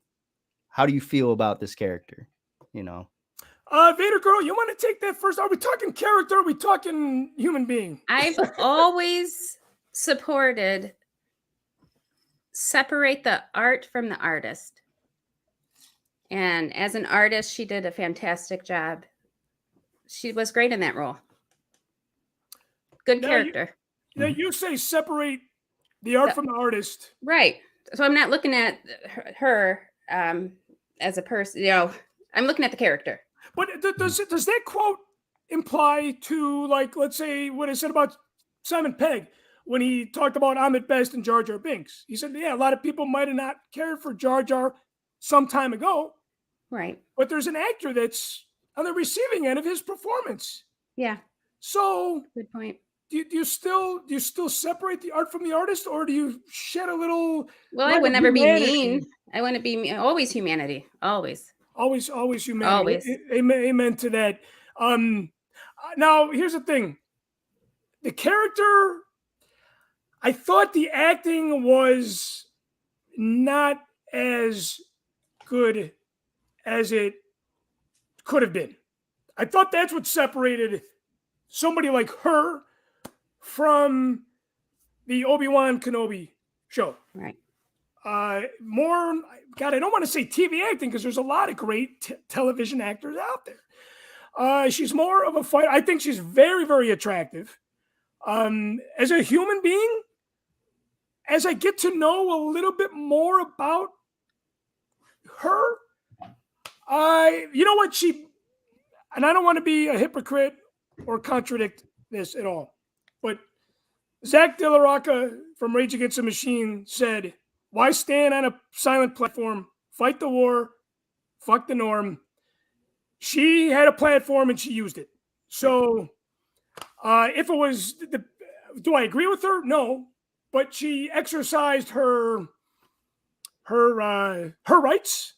How do you feel about this character? Vadergirl, you want to take that first? Are we talking character? Are we talking human being? I've always supported separate the art from the artist. And as an artist, she did a fantastic job. She was great in that role. Good character. You say separate the art from the artist. Right. So I'm not looking at her as a person, I'm looking at the character. But does that quote imply to, like, let's say what I said about Simon Pegg when he talked about Ahmed Best and Jar Jar Binks? He said, yeah, a lot of people might have not cared for Jar Jar some time ago. Right. But there's an actor that's on the receiving end of his performance. Yeah. So good point. Do you still separate the art from the artist, or do you shed a little? Well, I would never be mean. I want to be always humanity. Always humanity. Always. Amen to that. Now here's the thing. The character, I thought the acting was not as good as it could have been. I thought that's what separated somebody like her from the Obi-Wan Kenobi show. Right. I don't want to say TV acting because there's a lot of great television actors out there. She's more of a fighter. I think she's very, very attractive. As a human being, as I get to know a little bit more about her, You know what and I don't want to be a hypocrite or contradict this at all, but Zach De La Rocca from Rage Against the Machine said, "Why stand on a silent platform? Fight the war. Fuck the norm." She had a platform and she used it. So, if it was do I agree with her? No, but she exercised her rights,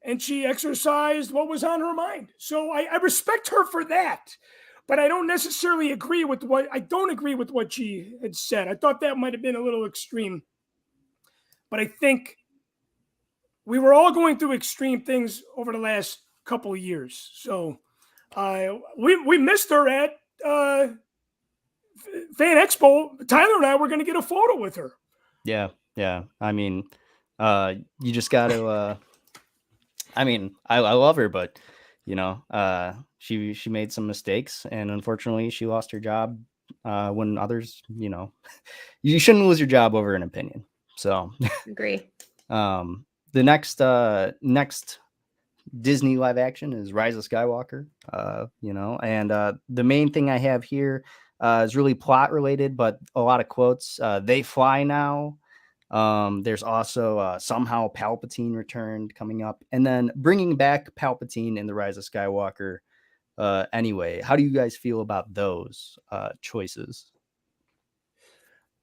and she exercised what was on her mind. So I respect her for that. But I don't necessarily agree with what she had said. I thought that might have been a little extreme. But I think we were all going through extreme things over the last couple of years. So we missed her at Fan Expo. Tyler and I were going to get a photo with her. Yeah. I mean, you just got to. I mean, I love her, but she made some mistakes, and unfortunately, she lost her job when others, you shouldn't lose your job over an opinion. So, Agree. The next Disney live action is Rise of Skywalker. And the main thing I have here is really plot related, but a lot of quotes. They fly now. There's also somehow Palpatine returned coming up, and then bringing back Palpatine in the Rise of Skywalker. Anyway, how do you guys feel about those choices?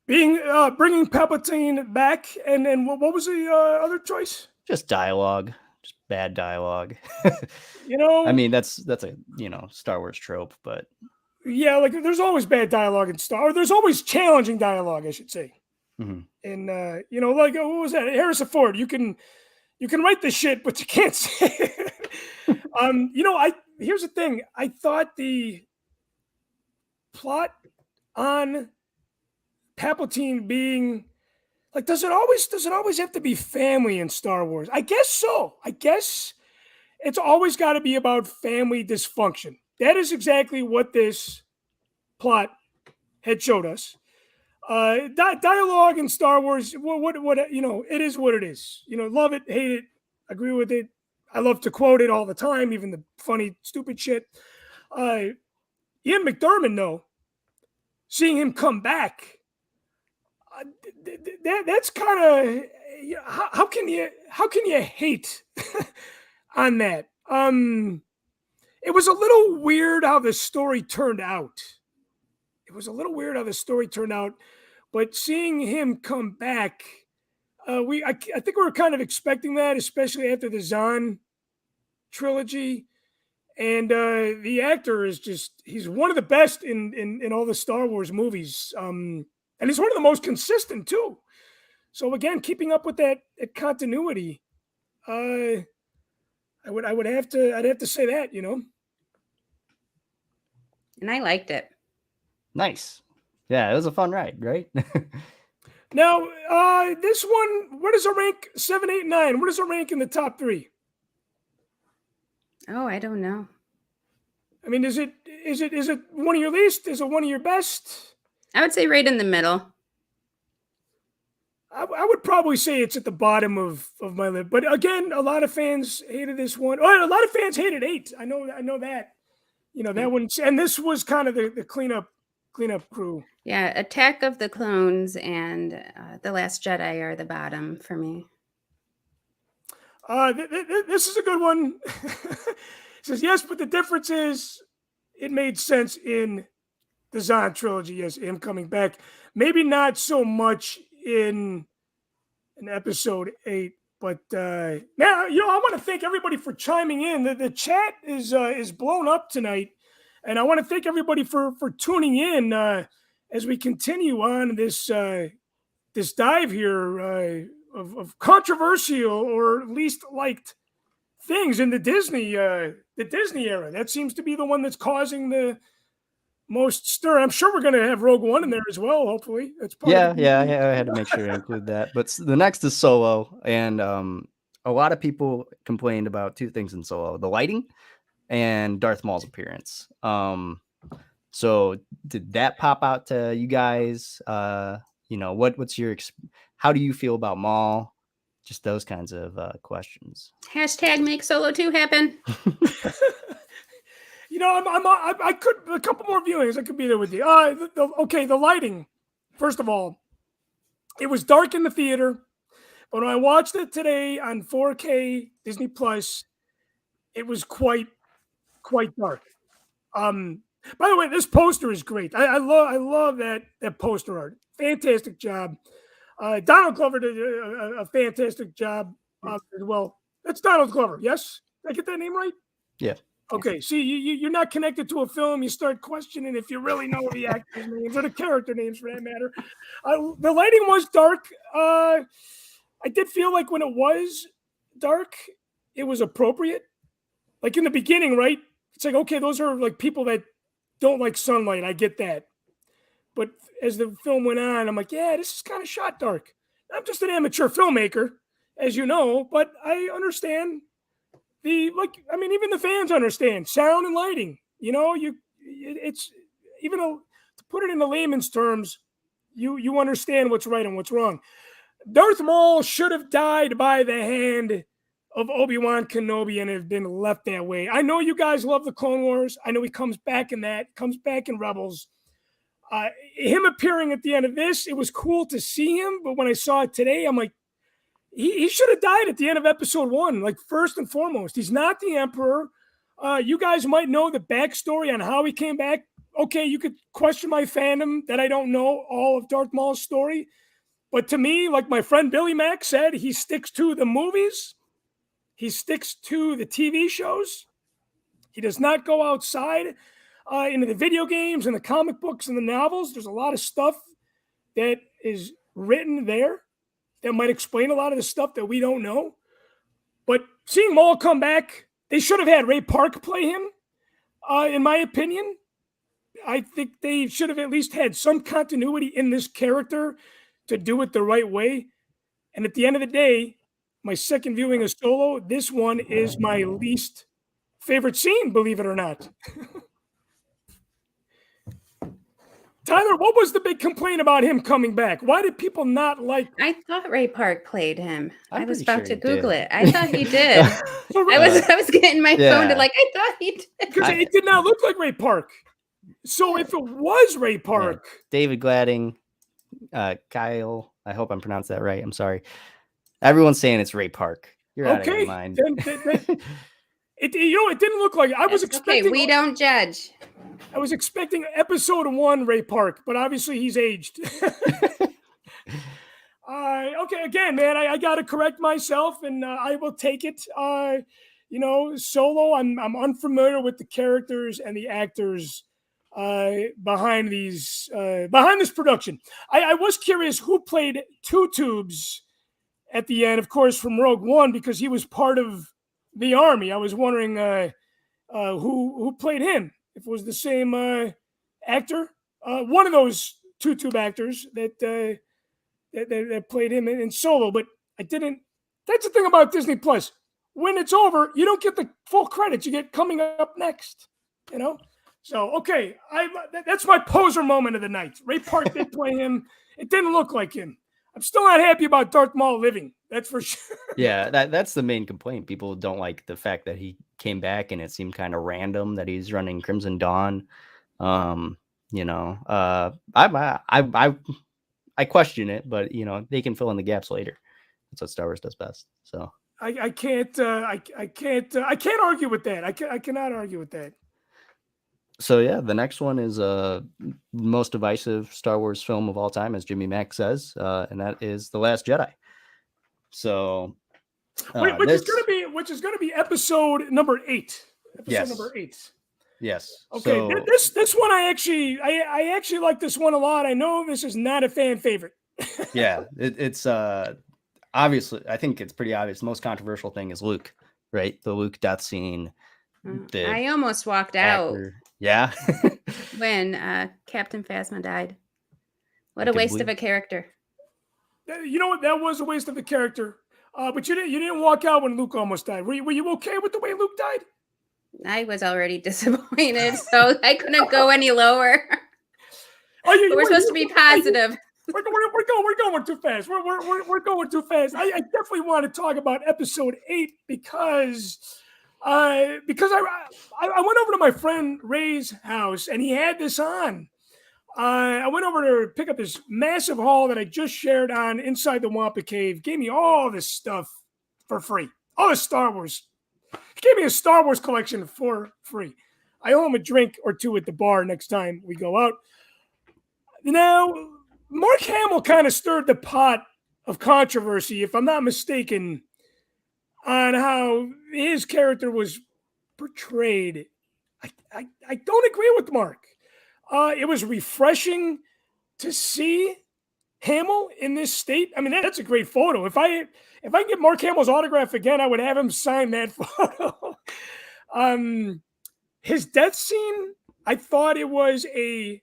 Bringing Palpatine back, and then what was the other choice? Just dialogue, just bad dialogue. I mean that's a Star Wars trope, but yeah, like there's always bad dialogue in Star. Or there's always challenging dialogue, I should say. Mm-hmm. And like what was that? Harrison Ford. You can write the shit, but you can't say it. Here's the thing. I thought the plot on Palpatine being like, does it always have to be family in Star Wars? I guess so. I guess it's always got to be about family dysfunction. That is exactly what this plot had showed us. Dialogue in Star Wars, what it is what it is. Love it, hate it, agree with it. I love to quote it all the time, even the funny, stupid shit. Ian McDiarmid, though, seeing him come back, that's kind of how can you hate on that? It was a little weird how the story turned out. But seeing him come back, I think we were kind of expecting that, especially after the Zahn trilogy. And the actor he's one of the best in all the Star Wars movies. And he's one of the most consistent too. So again, keeping up with that continuity, I'd have to say that, And I liked it. Nice. Yeah, it was a fun ride, right? Now, this one, where does it rank? 7, 8, 9. Where does it rank in the top 3? Oh, I don't know. I mean, is it one of your least? Is it one of your best? I would say right in the middle. I would probably say it's at the bottom of my list. But again, a lot of fans hated this one. Oh, a lot of fans hated 8. I know that. That one. And this was kind of the cleanup crew. Yeah, Attack of the Clones and The Last Jedi are the bottom for me. This is a good one. It says, yes, but the difference is it made sense in the Zahn trilogy. Yes, him coming back. Maybe not so much in episode 8. But now, I want to thank everybody for chiming in. The chat is blown up tonight. And I want to thank everybody for tuning in as we continue on this dive here of controversial or least liked things in the Disney era. That seems to be the one that's causing the most stir. I'm sure we're going to have Rogue One in there as well. Hopefully, that's part I had to make sure to include that. But the next is Solo, and a lot of people complained about 2 things in Solo: the lighting and Darth Maul's appearance. So did that pop out to you guys? What's your how do you feel about Maul just those kinds of questions. Hashtag make Solo 2 happen. You know, I could a couple more viewings. I could be there with you. Okay, the lighting. First of all, it was dark in the theater, but when I watched it today on 4K Disney Plus, it was quite dark. By the way, this poster is great. I love that poster art. Fantastic job. Donald Glover did a fantastic job as well. That's Donald Glover. Yes, did I get that name right? Yeah. Okay. See, you're not connected to a film. You start questioning if you really know the actors' names or the character names, for that matter. The lighting was dark. I did feel like when it was dark, it was appropriate. Like in the beginning, right? It's like, okay, those are like people that don't like sunlight. I get that. But as the film went on, I'm like, yeah, this is kind of shot dark. I'm just an amateur filmmaker, as you know, but I understand even the fans understand sound and lighting. You know, it's even though to put it in the layman's terms, you understand what's right and what's wrong. Darth Maul should have died by the hand of Obi-Wan Kenobi and have been left that way. I know you guys love the Clone Wars. I know he comes back in Rebels. Him appearing at the end of this, it was cool to see him, but when I saw it today, I'm like, he should have died at the end of episode 1, like first and foremost. He's not the Emperor. You guys might know the backstory on how he came back. Okay, you could question my fandom that I don't know all of Darth Maul's story, but to me, like my friend Billy Mack said, he sticks to the movies. He sticks to the TV shows. He does not go outside into the video games and the comic books and the novels. There's a lot of stuff that is written there that might explain a lot of the stuff that we don't know. But seeing Maul come back, they should have had Ray Park play him, in my opinion. I think they should have at least had some continuity in this character to do it the right way. And at the end of the day, my second viewing of Solo, this one is my least favorite scene, believe it or not. Tyler, what was the big complaint about him coming back? Why did people not like? I thought Ray Park played him. I was pretty about sure to he Google did. it. I thought he did. I was getting my phone to I thought he did. Because it did not look like Ray Park. So if it was Ray Park, David Gladding, Kyle, I hope I'm pronouncing that right. I'm sorry. Everyone's saying it's Ray Park. You're out of your mind. It didn't look like it. I was expecting. Okay, we don't judge. I was expecting episode 1 Ray Park, but obviously he's aged. Okay, again, man, I got to correct myself, and I will take it. Solo, I'm unfamiliar with the characters and the actors behind this production. I was curious who played Two Tubes at the end, of course, from Rogue One, because he was part of the army. I was wondering who played him. If it was the same actor, one of those two-tube actors that played him in Solo, but I didn't. That's the thing about Disney Plus. When it's over, you don't get the full credits. You get coming up next. You know. So okay, that's my poser moment of the night. Ray Park did play him. It didn't look like him. I'm still not happy about Darth Maul living. That's for sure. Yeah, that's the main complaint. People don't like the fact that he came back and it seemed kind of random that he's running Crimson Dawn. I question it, but they can fill in the gaps later. That's what Star Wars does best. So I can't argue with that. I cannot argue with that. So yeah, the next one is most divisive Star Wars film of all time, as Jimmy Mack says, and that is The Last Jedi. So, which is gonna be episode number 8. Number 8. Yes. Okay. So, this one I actually like this one a lot. I know this is not a fan favorite. Yeah, it's obviously, I think it's pretty obvious. The most controversial thing is Luke, right? The Luke death scene. I almost walked out. Yeah. When Captain Phasma died. What a waste of a character. You know what? That was a waste of a character. But you didn't walk out when Luke almost died. Were you okay with the way Luke died? I was already disappointed, so I couldn't go any lower. We're supposed to be positive. We're going too fast. We're going too fast. I definitely want to talk about episode 8 because I went over to my friend Ray's house and he had this on. I went over to pick up this massive haul that I just shared on Inside the Wampa Cave. Gave me all this stuff for free. All the Star Wars. He gave me a Star Wars collection for free. I owe him a drink or two at the bar next time we go out. Now, Mark Hamill kind of stirred the pot of controversy, if I'm not mistaken, on how his character was portrayed. I don't agree with Mark. It was refreshing to see Hamill in this state. I mean, that's a great photo. If I can get Mark Hamill's autograph again, I would have him sign that photo. His death scene, I thought it was a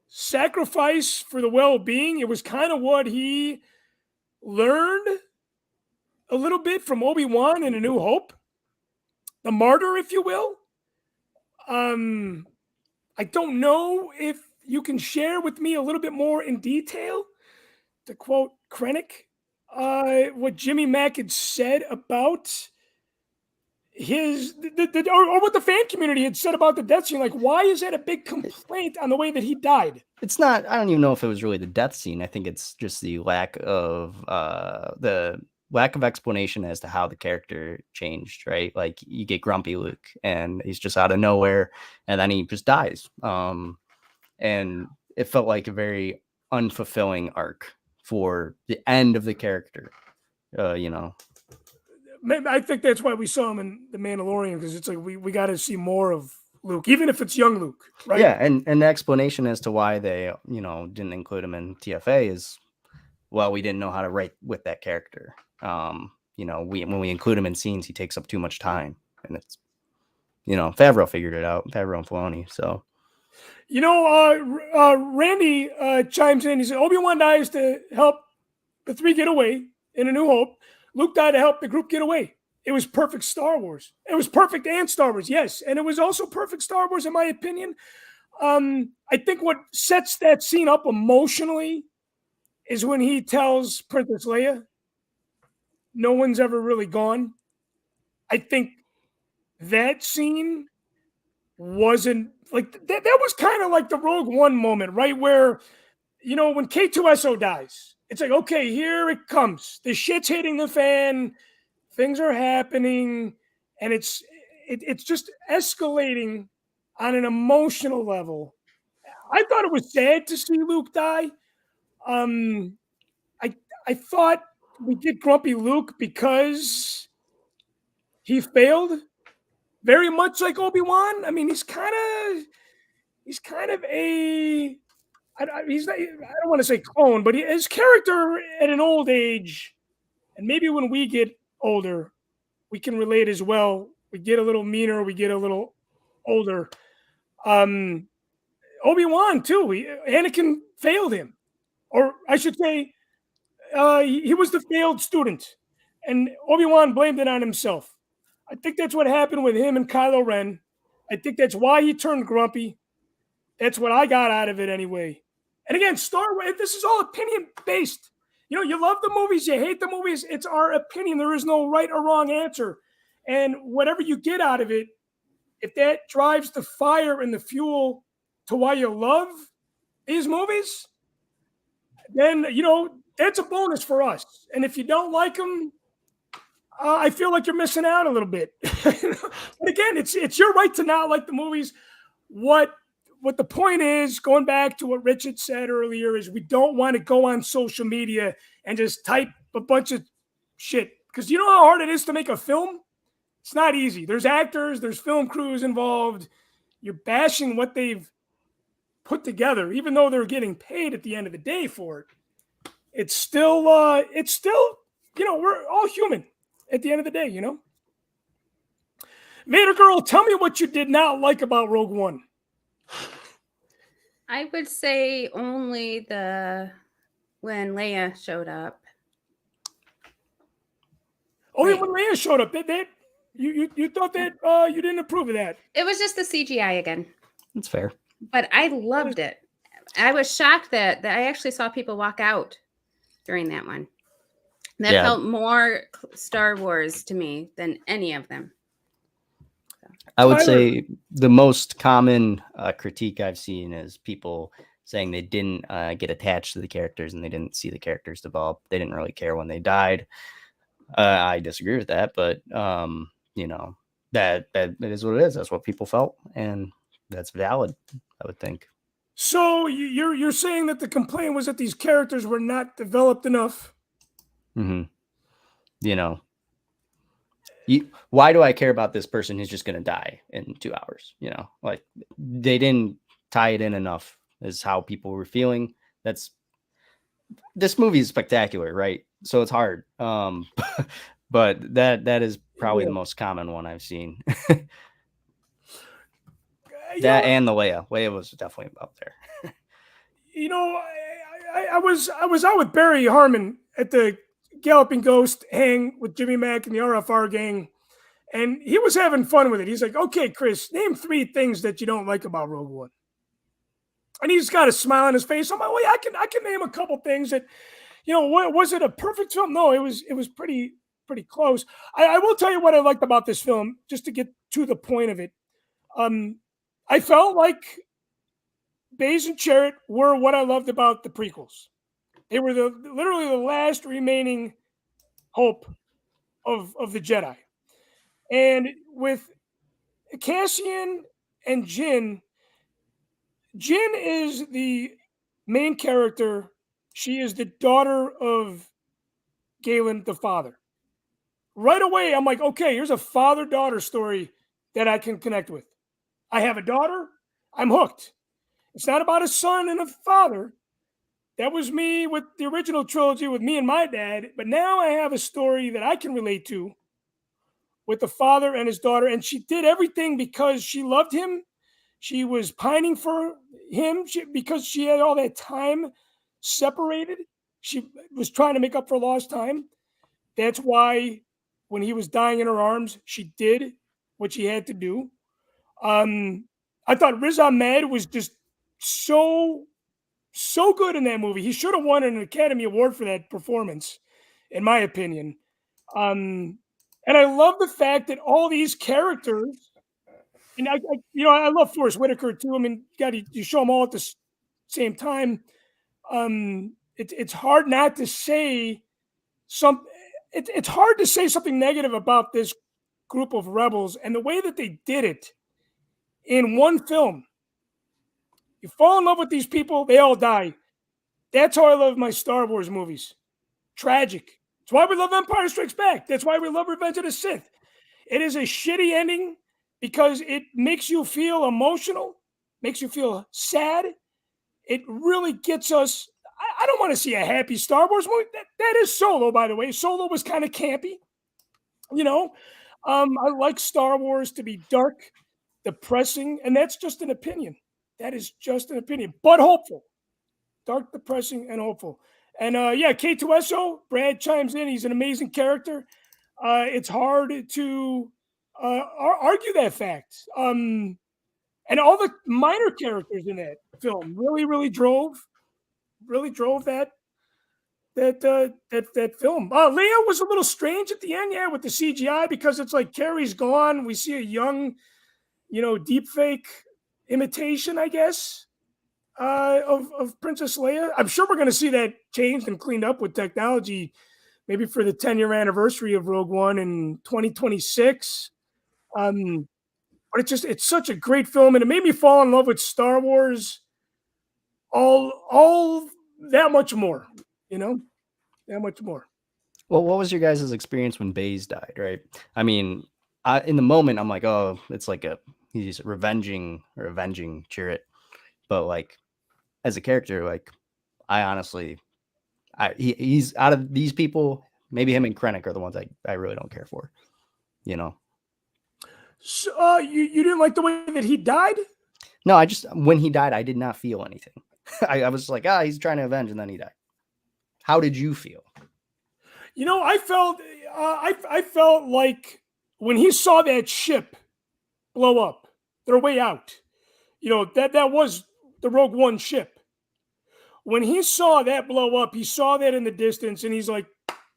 sacrifice for the well-being. It was kind of what he learned a little bit from Obi-Wan in A New Hope. The martyr, if you will. I don't know if you can share with me a little bit more in detail, to quote Krennic, what Jimmy Mack had said about or what the fan community had said about the death scene. Like, why is that a big complaint on the way that he died? It's not. I don't even know if it was really the death scene. I think it's just the lack of explanation as to how the character changed. Right, like you get grumpy Luke, and he's just out of nowhere, and then he just dies. And it felt like a very unfulfilling arc for the end of the character. I think that's why we saw him in The Mandalorian, because it's like we got to see more of Luke, even if it's young Luke, right? Yeah, and the explanation as to why they didn't include him in TFA is, well, we didn't know how to write with that character. When we include him in scenes, he takes up too much time, and it's Favreau figured it out, Favreau and Filoni. So Randy chimes in. He said Obi-Wan dies to help the 3 get away in A New Hope. Luke died to help the group get away. It was perfect Star Wars. It was perfect and Star Wars, yes. And it was also perfect Star Wars, in my opinion. I think what sets that scene up emotionally is when he tells Princess Leia, no one's ever really gone. I think that scene wasn't like that was kind of like the Rogue One moment, right? Where, when K2SO dies, it's like, okay, here it comes. The shit's hitting the fan. Things are happening. And it's just escalating on an emotional level. I thought it was sad to see Luke die. I thought we get grumpy Luke because he failed, very much like Obi-Wan. I mean, he's kind of a. I don't want to say clone, but his character at an old age, and maybe when we get older, we can relate as well. We get a little meaner, we get a little older. Obi-Wan too. Anakin failed him, or I should say, he was the failed student, and Obi-Wan blamed it on himself. I think that's what happened with him and Kylo Ren. I think that's why he turned grumpy. That's what I got out of it anyway. And again, Star Wars, this is all opinion-based. You love the movies, you hate the movies. It's our opinion. There is no right or wrong answer. And whatever you get out of it, if that drives the fire and the fuel to why you love these movies, then, that's a bonus for us. And if you don't like them, I feel like you're missing out a little bit. But again, it's your right to not like the movies. What the point is, going back to what Richard said earlier, is we don't want to go on social media and just type a bunch of shit. Because you know how hard it is to make a film? It's not easy. There's actors, there's film crews involved. You're bashing what they've put together, even though they're getting paid at the end of the day for it. It's still, we're all human at the end of the day, Vadergirl, tell me what you did not like about Rogue One. I would say only when Leia showed up. Only when Leia showed up. You thought that you didn't approve of that. It was just the CGI again. That's fair. But I loved it. I was shocked that I actually saw people walk out during that one. That Yeah. felt more Star Wars to me than any of them. I would Tyler. say the most common critique I've seen is people saying they didn't get attached to the characters and they didn't see the characters develop. They didn't really care when they died. I disagree with that, but you know, that it is what it is. That's what people felt, and that's valid, I would think. So you're saying that the complaint was that these characters were not developed enough? Mm-hmm. You know, why do I care about this person who's just going to die in 2 hours? You know, like they didn't tie it in enough is how people were feeling. This movie is spectacular, right? So it's hard. But that is probably the most common one I've seen. That and the Leia. Leia was definitely up there. You know, I was out with Barry Harmon at the Galloping Ghost hang with Jimmy Mack and the RFR gang, and he was having fun with it. He's like, "Okay, Chris, name 3 things that you don't like about Rogue One." And he's got a smile on his face. I'm like, "Well, yeah, I can name a couple things that, you know, was it a perfect film? No, it was pretty close." I will tell you what I liked about this film, just to get to the point of it. I felt like Baze and Chirrut were what I loved about the prequels. They were literally the last remaining hope of the Jedi. And with Cassian and Jyn is the main character. She is the daughter of Galen, the father. Right away, I'm like, okay, here's a father-daughter story that I can connect with. I have a daughter. I'm hooked. It's not about a son and a father. That was me with the original trilogy with me and my dad. But now I have a story that I can relate to with the father and his daughter. And she did everything because she loved him. She was pining for him because she had all that time separated. She was trying to make up for lost time. That's why when he was dying in her arms, she did what she had to do. I thought Riz Ahmed was just so good in that movie. He should have won an Academy Award for that performance, in my opinion. And I love the fact that all these characters, and I love Forrest Whitaker too. I mean, you show them all at the same time. It's hard not to say it's hard to say something negative about this group of rebels and the way that they did it in one film. You fall in love with these people, they all die. That's how I love my Star Wars movies. Tragic. That's why we love Empire Strikes Back. That's why we love Revenge of the Sith. It is a shitty ending because it makes you feel emotional, makes you feel sad. It really gets us. I don't want to see a happy Star Wars movie. That is Solo, by the way. Solo was kind of campy. You know, I like Star Wars to be dark, depressing, and that's just an opinion. That is just an opinion, but hopeful. Dark, depressing, and hopeful. And K2SO, Brad chimes in. He's an amazing character. It's hard to argue that fact. And all the minor characters in that film really drove that film. Leia was a little strange at the end, with the CGI, because it's like Carrie's gone. We see a young, deep fake imitation, I guess, of Princess Leia. I'm sure we're going to see that changed and cleaned up with technology, maybe for the 10-year anniversary of Rogue One in 2026. But it's such a great film, and it made me fall in love with Star Wars all that much more, that much more. Well, what was your guys' experience when Baze died, right? I mean, in the moment, I'm like, oh, it's like he's avenging Chirrut. But like, as a character, like, I honestly, he's out of these people, maybe him and Krennic are the ones I really don't care for, So, you didn't like the way that he died? No, when he died, I did not feel anything. I was like, he's trying to avenge, and then he died. How did you feel? I felt like when he saw that ship blow up, their way out, that was the Rogue One ship. when he saw that blow up, he saw that in the distance, and he's like,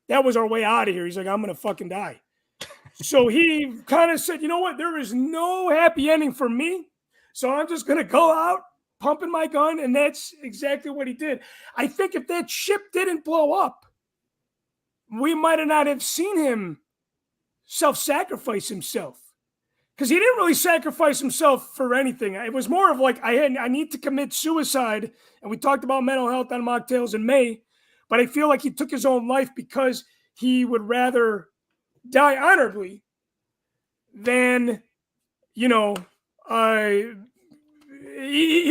that was our way out of here. He's like, I'm going to fucking die. So he kind of said, you know what? There is no happy ending for me. So I'm just going to go out pumping my gun. And that's exactly what he did. I think if that ship didn't blow up, we might have not have seen him self-sacrifice himself. Because he didn't really sacrifice himself for anything. It was more of like, I need to commit suicide. And we talked about mental health on Mocktails in May. But I feel like he took his own life because he would rather die honorably than, he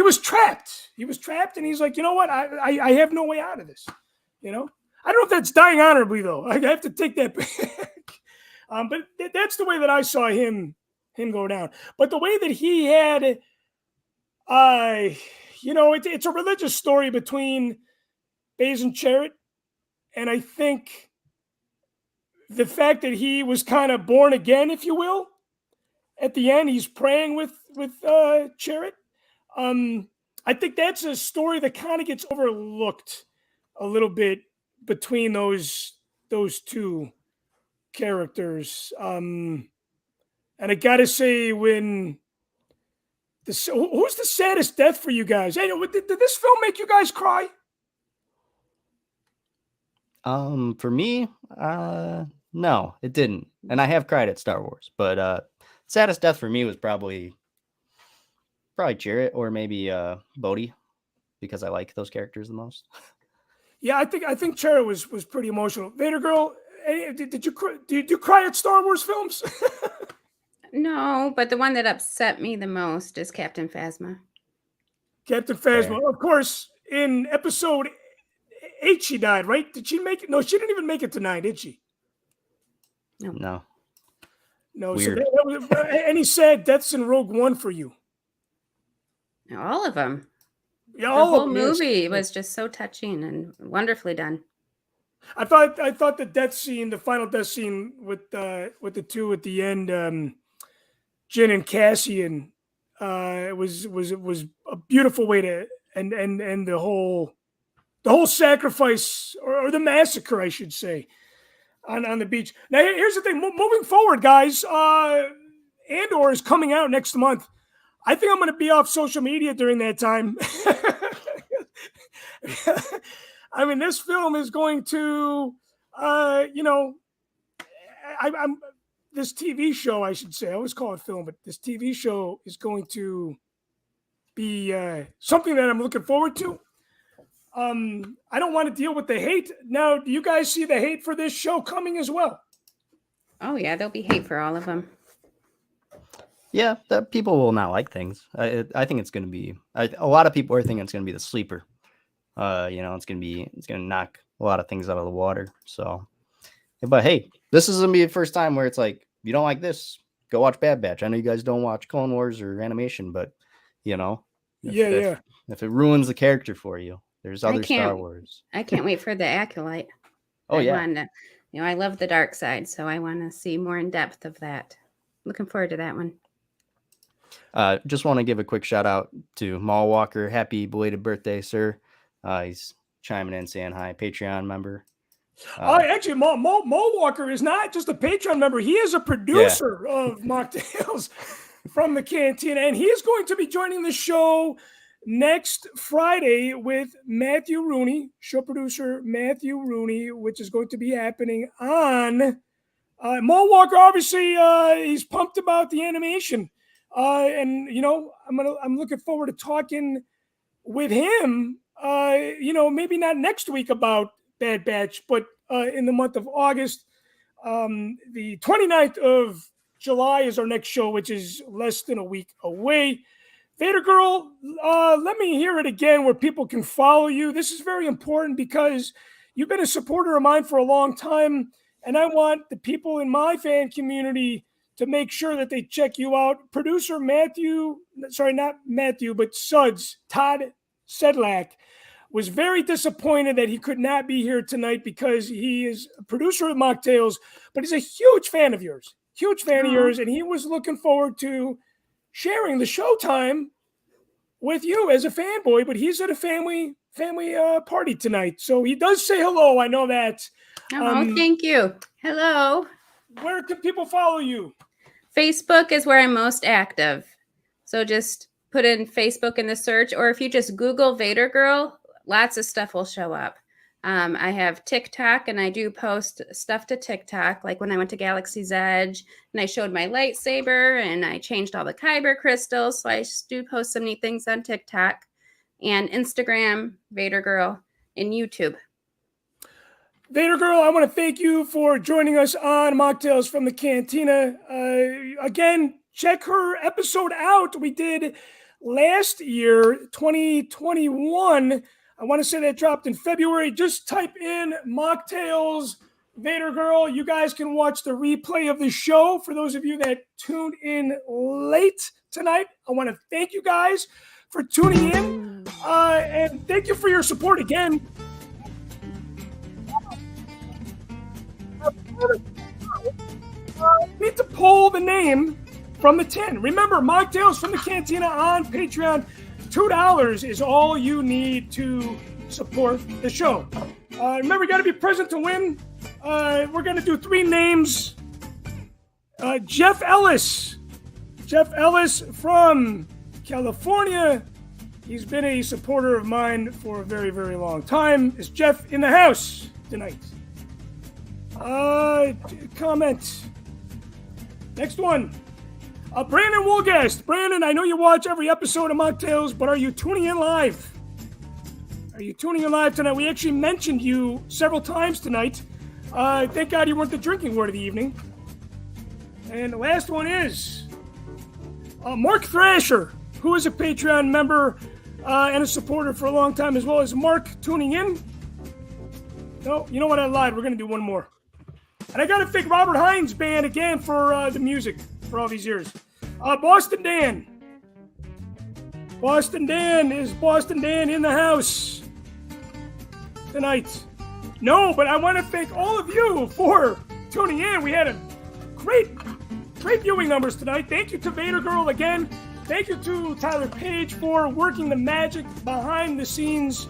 was trapped. He was trapped, and he's like, you know what? I have no way out of this. I don't know if that's dying honorably, though. I have to take that back. But that's the way that I saw him go down. But the way that he had, it's a religious story between Baze and Chariot, and I think the fact that he was kind of born again, if you will, at the end, he's praying with Chariot. I think that's a story that kind of gets overlooked a little bit between those two characters. And I gotta say, when who's the saddest death for you guys? Hey, did this film make you guys cry? For me, no, it didn't. And I have cried at Star Wars, but saddest death for me was probably Chariot or maybe Bodhi, because I like those characters the most. Yeah, I think Chariot was pretty emotional. Vadergirl, did you cry at Star Wars films? No, but the one that upset me the most is Captain Phasma. Captain Phasma, of course, in episode 8 she died, right? Did she make it? No, she didn't even make it to 9, did she? No. Weird. So any sad deaths in Rogue One for you? All of them. Yeah, the whole movie was just so touching and wonderfully done. I thought the final death scene with the two at the end, Jyn and Cassian, was a beautiful way to end the whole sacrifice or the massacre, I should say, on the beach. Now, here's the thing. Moving forward, guys, Andor is coming out next month. I think I'm going to be off social media during that time. I mean, this film is going to, this TV show, I should say. I always call it film, but this TV show is going to be something that I'm looking forward to. I don't want to deal with the hate. Now, do you guys see the hate for this show coming as well? Oh, yeah, there'll be hate for all of them. Yeah, that people will not like things. I think it's going to be, a lot of people are thinking it's going to be the sleeper. It's going to knock a lot of things out of the water. So, but hey, this is going to be the first time where it's like, you don't like this, go watch Bad Batch. I know you guys don't watch Clone Wars or animation, but if it ruins the character for you, there's other Star Wars. I can't wait for the Acolyte. Oh, yeah. I love the dark side, so I want to see more in depth of that. Looking forward to that one. Just want to give a quick shout out to Mall Walker. Happy belated birthday, sir. He's chiming in saying hi, Patreon member. Actually, Mo Walker is not just a Patreon member. He is a producer of Mocktails from the Cantina, and he is going to be joining the show next Friday with Matthew Rooney, show producer Matthew Rooney, which is going to be happening on Mo Walker. Obviously, he's pumped about the animation. I'm looking forward to talking with him, maybe not next week about Bad Batch, but in the month of August. The 29th of July is our next show, which is less than a week away. Vadergirl, let me hear it again where people can follow you. This is very important because you've been a supporter of mine for a long time, and I want the people in my fan community to make sure that they check you out. Producer Suds, Todd Sedlak, was very disappointed that he could not be here tonight because he is a producer of Mocktails, but he's a huge fan of yours, and he was looking forward to sharing the showtime with you as a fanboy, but he's at a family family party tonight. So he does say hello. I know that. Oh, thank you. Hello. Where can people follow you? Facebook is where I'm most active. So just put in Facebook in the search, or if you just Google Vadergirl, lots of stuff will show up. I have TikTok, and I do post stuff to TikTok, like when I went to Galaxy's Edge and I showed my lightsaber and I changed all the kyber crystals. So I do post some neat things on TikTok and Instagram, Vadergirl, and YouTube. Vadergirl, I want to thank you for joining us on Mocktails from the Cantina. Again, check her episode out. We did last year, 2021. I want to say that dropped in February. Just type in Mocktails Vadergirl. You guys can watch the replay of the show. For those of you that tuned in late tonight, I want to thank you guys for tuning in. And thank you for your support again. Need to pull the name from the tin. Remember, Mocktails from the Cantina on Patreon. $2 is all you need to support the show. Remember, you got to be present to win. We're going to do 3 names. Jeff Ellis. Jeff Ellis from California. He's been a supporter of mine for a very, very long time. Is Jeff in the house tonight? Comment. Next one. Brandon Woolgast. Brandon, I know you watch every episode of Mocktails, but are you tuning in live? Are you tuning in live tonight? We actually mentioned you several times tonight. Thank God you weren't the drinking word of the evening. And the last one is Mark Thrasher, who is a Patreon member and a supporter for a long time as well. As Mark tuning in? No, you know what? I lied. We're going to do one more. And I got to thank Robert Hines Band again for the music for all these years. Boston Dan. Boston Dan. Is Boston Dan in the house tonight? No, but I want to thank all of you for tuning in. We had a great viewing numbers tonight. Thank you to Vadergirl again. Thank you to Tyler Page for working the magic behind the scenes,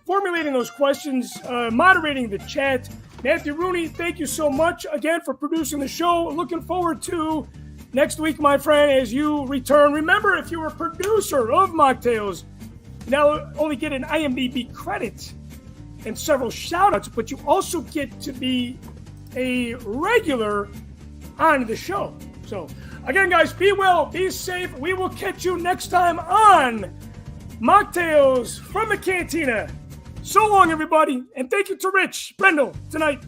formulating those questions, moderating the chat. Matthew Rooney, thank you so much again for producing the show. Looking forward to next week, my friend, as you return. Remember, if you're a producer of Mocktails, you now only get an IMDb credit and several shout-outs, but you also get to be a regular on the show. So, again, guys, be well, be safe. We will catch you next time on Mocktails from the Cantina. So long, everybody, and thank you to Rich Brendel tonight.